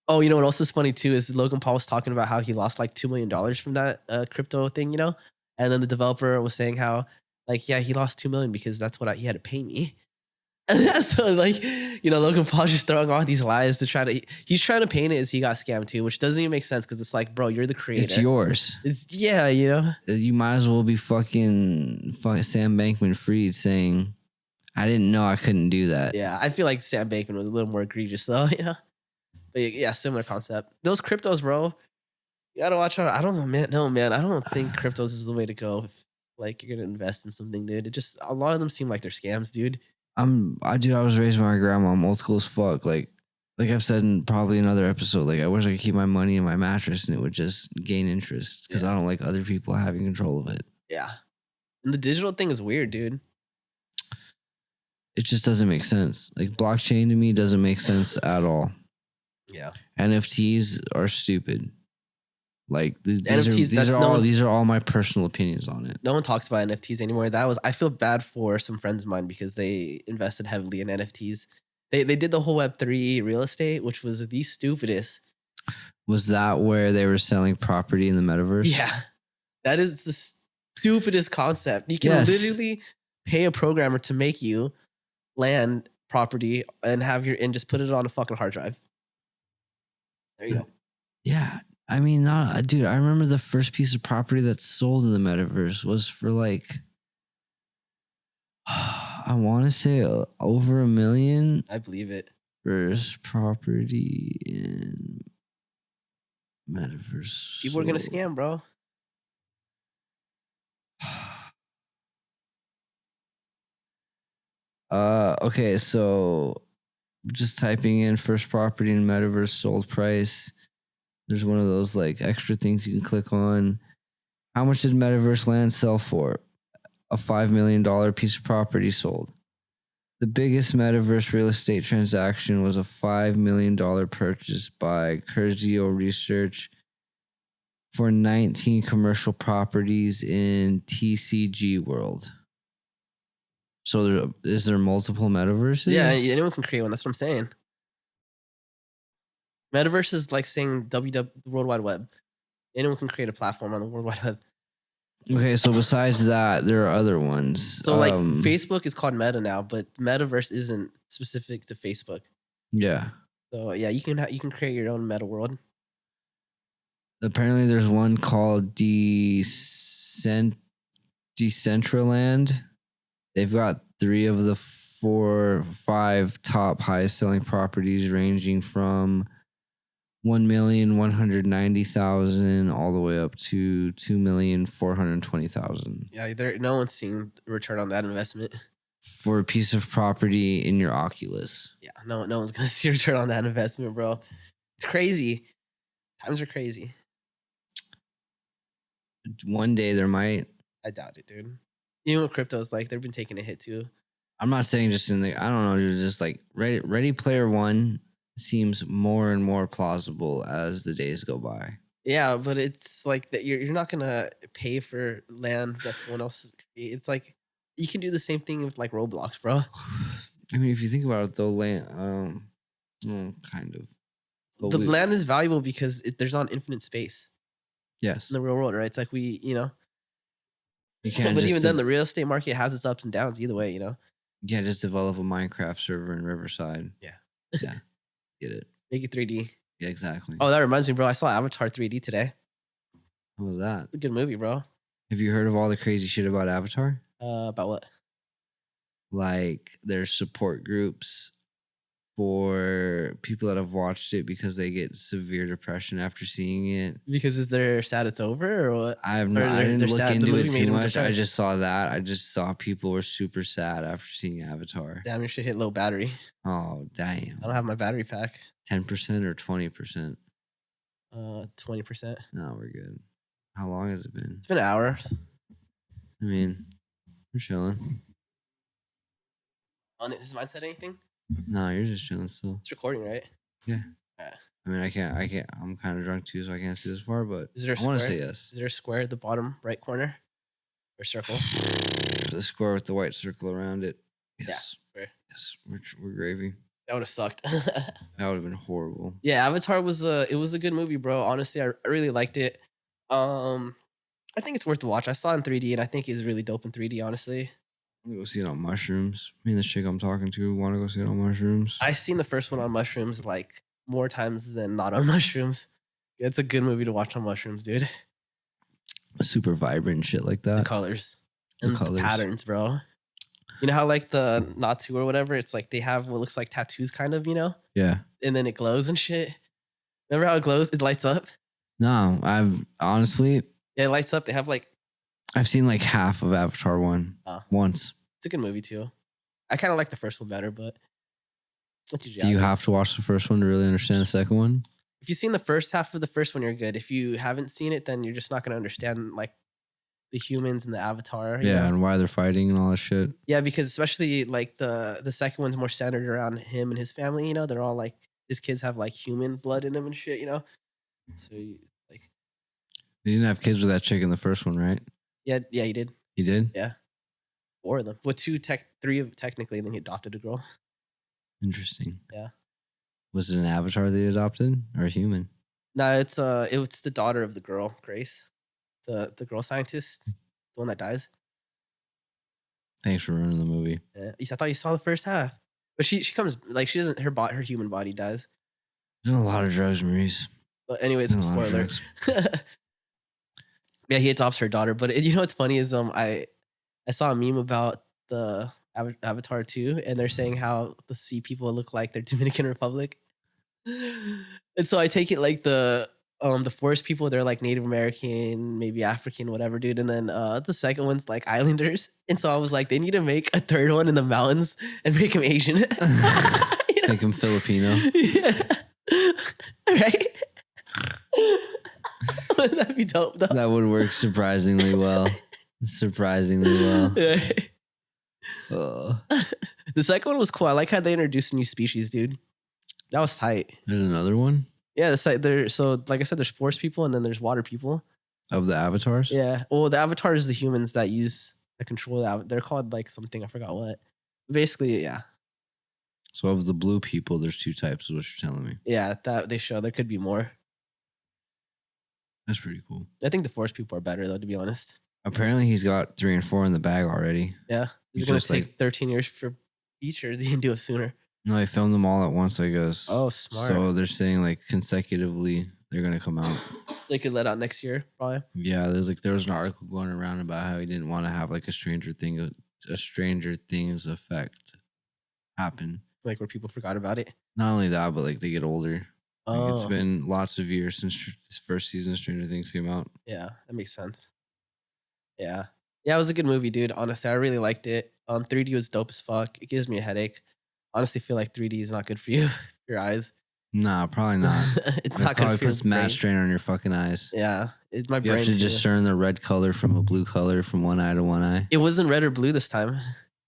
oh, you know what else is funny too is Logan Paul was talking about how he lost like $2 million from that crypto thing, you know? And then the developer was saying how, like, yeah, he lost $2 million because that's what he had to pay me. So, like, you know, Logan Paul's just throwing all these lies to try to, he's trying to paint it as he got scammed too, which doesn't even make sense because it's like, bro, you're the creator. It's yours. Yeah, you know? You might as well be fucking Sam Bankman-Fried saying, I didn't know I couldn't do that. Yeah, I feel like Sam Bankman was a little more egregious though, you know? But yeah, similar concept. Those cryptos, bro, you gotta watch out. I don't know, man. No, man, I don't think cryptos is the way to go. If, like, you're gonna invest in something, dude. It just, a lot of them seem like they're scams, dude. I was raised by my grandma. I'm old school as fuck. Like I've said in probably another episode, like I wish I could keep my money in my mattress and it would just gain interest because I don't like other people having control of it. Yeah. And the digital thing is weird, dude. It just doesn't make sense. Like blockchain to me doesn't make sense at all. Yeah. NFTs are stupid. Like these are all my personal opinions on it. No one talks about NFTs anymore. I feel bad for some friends of mine because they invested heavily in NFTs. They did the whole Web3 real estate, which was the stupidest. Was that where they were selling property in the metaverse? Yeah. That is the stupidest concept. You can literally pay a programmer to make you land property and and just put it on a fucking hard drive. There you go. Yeah. I mean, dude, I remember the first piece of property that sold in the metaverse was for like, I want to say over $1 million. I believe it. First property in metaverse. People are going to scam, bro. Okay, so just typing in first property in metaverse sold price. There's one of those like extra things you can click on. How much did metaverse land sell for? A $5 million piece of property sold. The biggest metaverse real estate transaction was a $5 million purchase by Curzio Research for 19 commercial properties in TCG World. So is there multiple metaverses? Yeah, anyone can create one. That's what I'm saying. Metaverse is like saying the World Wide Web. Anyone can create a platform on the World Wide Web. Okay, so besides that, there are other ones. So like Facebook is called Meta now, but Metaverse isn't specific to Facebook. Yeah. So yeah, you can create your own meta world. Apparently, there's one called Decentraland. They've got 3 of the 4, 5 top highest selling properties, ranging from 1,190,000 all the way up to 2,420,000 Yeah, no one's seen return on that investment. for a piece of property in your Oculus. Yeah, no one's gonna see return on that investment, bro. It's crazy. Times are crazy. One day there might. I doubt it, dude. You know what crypto's like? They've been taking a hit too. I'm not saying just in the. I don't know. Just like Ready Player One seems more and more plausible as the days go by. Yeah, but it's like that you're not gonna pay for land that someone else created. It's like you can do the same thing with like Roblox, bro. I mean, if you think about it, though, land, kind of. But The land is valuable because there's not infinite space Yes. in the real world, right? It's like You can't. But even then, the real estate market has its ups and downs either way, you know. You can't just develop a Minecraft server in Riverside. Yeah. Yeah. Get it. Make it 3D. Yeah, exactly. Oh, that reminds me, bro. I saw Avatar 3D today. What was that? It's a good movie, bro. Have you heard of all the crazy shit about Avatar? About what? Like, there's support groups for people that have watched it because they get severe depression after seeing it. Because is there sad it's over or what? I didn't look into it too much. I just saw that. I just saw people were super sad after seeing Avatar. Damn, you should hit low battery. Oh, damn. I don't have my battery pack. 10% or 20%? 20%. No, we're good. How long has it been? It's been hours. I mean, we're chilling. On it, has mine said anything? No, you're just chilling still. It's recording, right? Yeah. I mean, I can't. I'm kind of drunk too, so I can't see this far. But is there I want to say yes. Is there a square at the bottom right corner or circle? The square with the white circle around it. Yes. Yeah. Square. Yes. We're gravy. That would have sucked. That would have been horrible. Yeah, Avatar was a good movie, bro. Honestly, I really liked it. I think it's worth the watch. I saw it in 3D, and I think it's really dope in 3D. Honestly, I'm gonna go see it on mushrooms. Me and the chick I'm talking to want to go see it on mushrooms. I've seen the first one on mushrooms like more times than not on mushrooms. It's a good movie to watch on mushrooms, dude. Super vibrant shit like that. The colors and the patterns, bro. You know how like the Natu or whatever, it's like they have what looks like tattoos, kind of, you know? Yeah. And then it glows and shit. Remember how it glows? It lights up. No, I've honestly. Yeah, it lights up. They have like. I've seen like half of Avatar 1 once. It's a good movie too. I kind of like the first one better, but. Do you have to watch the first one to really understand the second one? If you've seen the first half of the first one, you're good. If you haven't seen it, then you're just not going to understand like the humans and the Avatar. Yeah, know? And why they're fighting and all that shit. Yeah, because especially like the second one's more centered around him and his family. You know, they're all like his kids have like human blood in them and shit. You know, so like he didn't have kids with that chick in the first one, right? Yeah, he did. He did? Yeah, 4 of them. Well, 3 of technically, and then he adopted a girl. Interesting. Yeah. Was it an avatar they adopted or a human? No, it's the daughter of the girl, Grace, the girl scientist, the one that dies. Thanks for ruining the movie. Yeah. I thought you saw the first half, but she comes like she doesn't. Her human body dies. There's a lot of drugs, Maurice. But anyways, some spoiler. Yeah, he adopts her daughter. But you know what's funny is I saw a meme about the Avatar 2, and they're saying how the sea people look like they're Dominican Republic. And so I take it like the forest people, they're like Native American, maybe African, whatever, dude. And then the second one's like Islanders. And so I was like, they need to make a third one in the mountains and make him Asian. Make him Filipino. Yeah. Right? Wouldn't that be dope though? That would work surprisingly well. Yeah. The second one was cool. I like how they introduced a new species, dude. That was tight. There's another one? Yeah, so like I said, there's forest people and then there's water people. Of the avatars? Yeah. Well, the avatars are the humans that use that control that. They're called like something, I forgot what. Basically, yeah. So of the blue people, there's 2 types, is what you're telling me. Yeah, that they show there could be more. That's pretty cool. I think the forest people are better though, to be honest. Apparently, he's got 3 and 4 in the bag already. Yeah. Is He's it gonna just, take like- 13 years for each, or you can do it sooner? No, he filmed them all at once, I guess. Oh, smart. So they're saying like consecutively they're gonna come out. They could let out next year, probably. Yeah, there was an article going around about how he didn't want to have like a Stranger Things effect happen. Like where people forgot about it. Not only that, but like they get older. Like, it's Oh, been lots of years since this first season of Stranger Things came out. yeah, that makes sense. Yeah. Yeah, it was a good movie, dude. Honestly, I really liked it. 3D was dope as fuck. It gives me a headache. Honestly, feel like 3D is not good for you, your eyes. Nah, probably not. It's It not good probably for your puts mad brain. strain on your fucking eyes. Yeah, it's my You brain. have to too. discern the red color from a blue color from one eye to one eye. It wasn't red or blue this time.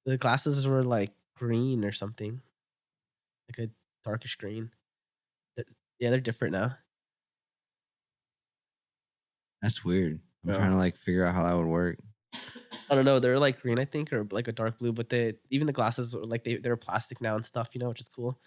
The glasses were like green or something, like a darkish green. Yeah, they're different now. That's weird. I'm Yeah. trying to like figure out how that would work. I don't know. They're like green, I think, or like a dark blue. But even the glasses are like they're plastic now and stuff, which is cool.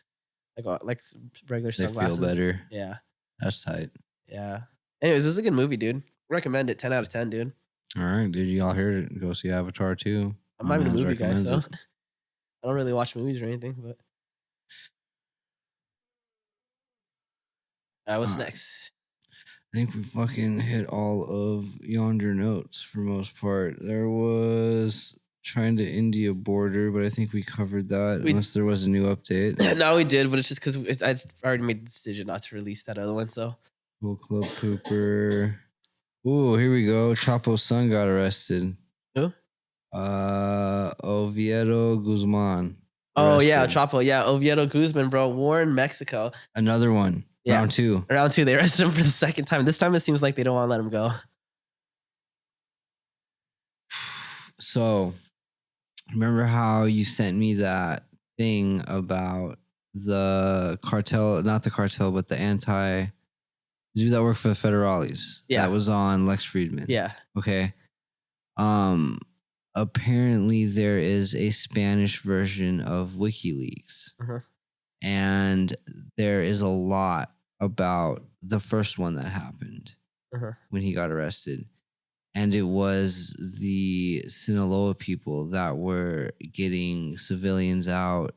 Like regular They sunglasses. feel better. Yeah, That's tight. yeah. Anyways, this is a good movie, dude. Recommend it. 10 out of 10, dude. All right, dude. Y'all heard it. Go see Avatar 2. I'm not even a man's movie guy, recommends so it. I don't really watch movies or anything. But what's Alright. next? I think we fucking hit all of yonder notes for most part. There was trying to India border, but I think we covered that unless there was a new update. No, we did, but it's just because I already made the decision not to release that other one. So Full Club Pooper. Ooh, here we go. Chapo's son got arrested. Who? Oviedo Guzman. Oh yeah, arrested. Chapo. Yeah, Oviedo Guzman, bro. War in Mexico. Another one. Yeah. Round 2. Round 2, they arrested him for the second time. This time it seems like they don't want to let him go. So, remember how you sent me that thing about the cartel, not the cartel, but the dude that worked for the federales? Yeah. That was on Lex Friedman. Yeah. Okay. Apparently there is a Spanish version of WikiLeaks. Uh-huh. And there is a lot about the first one that happened Uh-huh. when he got arrested. And it was the Sinaloa people that were getting civilians out.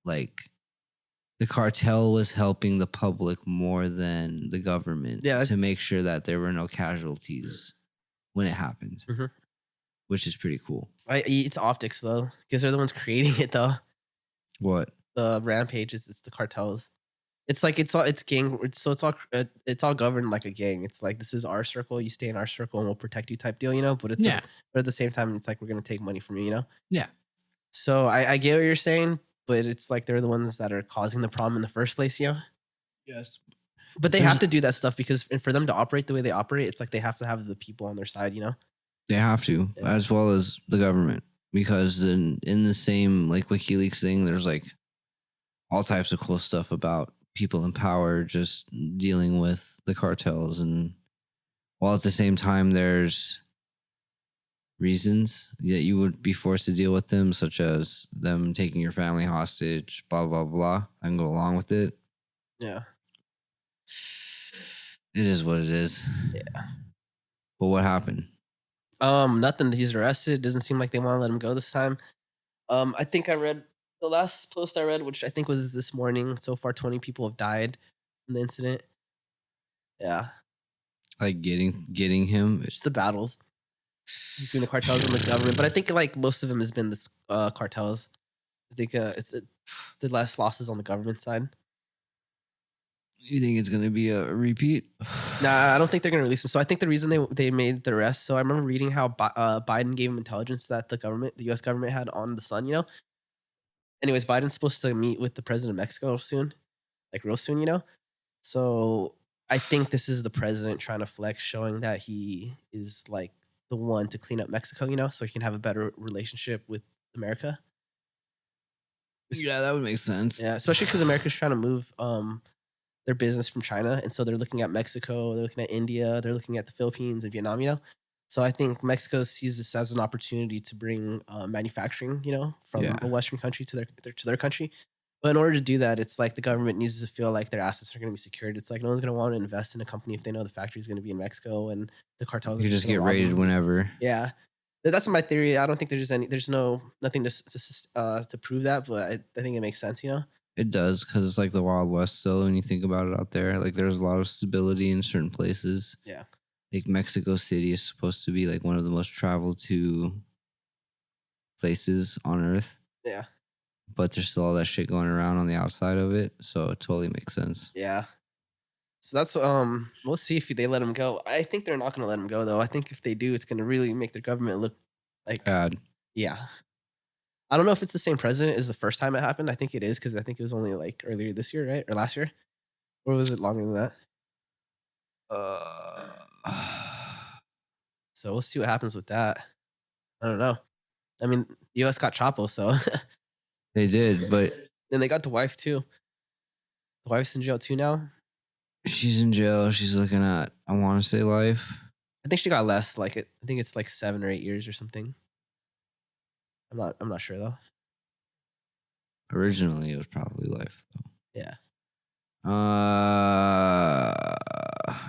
Like, the cartel was helping the public more than the government to make sure that there were no casualties when it happened, which is pretty cool. It's optics, though, because they're the ones creating it, though. What? The rampages, it's the cartels. It's like it's gang. It's all governed like a gang. It's like, this is our circle. You stay in our circle, and we'll protect you, type deal. But it's but at the same time, it's like, we're gonna take money from you. Yeah. So I get what you're saying, but it's like they're the ones that are causing the problem in the first place. Yes. But they have to do that stuff because for them to operate the way they operate, it's like they have to have the people on their side. They have to, as well as the government, because in the same like WikiLeaks thing, there's like all types of cool stuff about people in power just dealing with the cartels, and while at the same time there's reasons that you would be forced to deal with them, such as them taking your family hostage, blah blah blah. I can go along with it. Yeah. It is what it is. Yeah. But what happened? Nothing. He's arrested. Doesn't seem like they want to let him go this time. I think I read the last post I read, which I think was this morning. So far, 20 people have died in the incident. Yeah. Like getting him. It's the battles between the cartels and the government. But I think like most of them has been the cartels. I think it's the less losses on the government side. You think it's gonna be a repeat? Nah, I don't think they're gonna release him. So I think the reason they made the arrest. So I remember reading how Biden gave him intelligence that the U.S. government had on the son. Anyways, Biden's supposed to meet with the president of Mexico soon, like real soon. So I think this is the president trying to flex, showing that he is like the one to clean up Mexico. So he can have a better relationship with America. Yeah, that would make sense. Yeah, especially because America's trying to move their business from China, and so they're looking at Mexico, they're looking at India, they're looking at the Philippines and Vietnam. So I think Mexico sees this as an opportunity to bring manufacturing, from Yeah. a Western country to their country. But in order to do that, it's like the government needs to feel like their assets are going to be secured. It's like no one's going to want to invest in a company if they know the factory is going to be in Mexico and the cartels are You just just going to get rob raided them. whenever. Yeah, that's my theory. I don't think there's nothing to prove that, but I think it makes sense. It does, because it's like the Wild West still when you think about it out there. Like there's a lot of stability in certain places. Yeah, Like Mexico City is supposed to be like one of the most traveled to places on earth, yeah, but there's still all that shit going around on the outside of it. So it totally makes sense. yeah. So that's we'll see if they let him go. I think they're not going to let him go though. I think if they do, it's going to really make their government look like Bad. yeah. I don't know if it's the same president as the first time it happened. I think it is because I think it was only like earlier this year, right, or last year, or was it longer than that? So we'll see what happens with that. I don't know. I mean, the U.S. got Chapo, so They did, but then they got the wife too. The wife's in jail too now. she's in jail. She's looking at, I want to say, life. I think she got less. Like I think it's like 7 or 8 years or something. I'm not sure though. Originally, it was probably life, though. Yeah.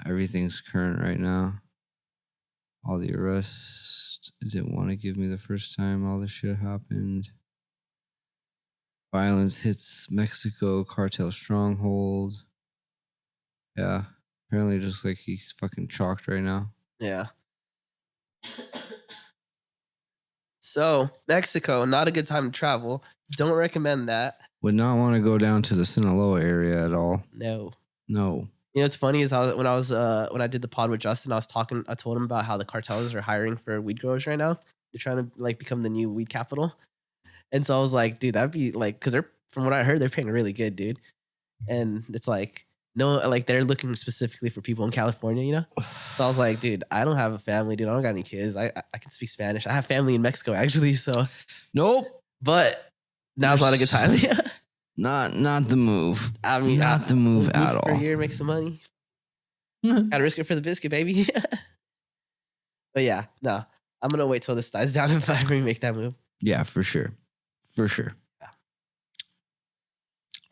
Everything's current right now. All the arrests. Didn't want to give me the first time all this shit happened. Violence hits Mexico cartel stronghold. Yeah. Apparently, just like he's fucking chalked right now. Yeah. So Mexico, not a good time to travel. Don't recommend that. Would not want to go down to the Sinaloa area at all. No. No. You know what's funny is when I did the pod with Justin, I told him about how the cartels are hiring for weed growers right now. They're trying to like become the new weed capital. And so I was like, dude, that'd be like, because from what I heard, they're paying really good, dude. And it's like, no, like they're looking specifically for people in California. So I was like, dude, I don't have a family, dude. I don't got any kids. I can speak Spanish. I have family in Mexico actually. So Nope. but now's not a good time. Not the move. I mean, not the move at all. For a year, make some money. Gotta risk it for the biscuit, baby. But yeah, no, I'm gonna wait till this dies down if I ever make that move. Yeah, for sure. For sure. Yeah.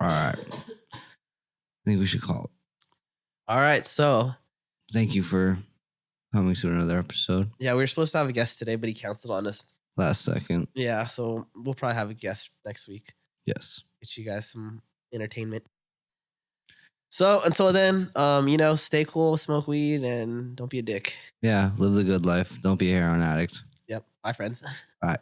All right. I think we should call it. All right, so Thank you for coming to another episode. yeah, we were supposed to have a guest today, but he canceled on us. Last second. Yeah, so we'll probably have a guest next week. Yes. Get you guys some entertainment. So until then, stay cool, smoke weed, and don't be a dick. Yeah, live the good life. Don't be a heroin addict. Yep. Bye, friends. Bye.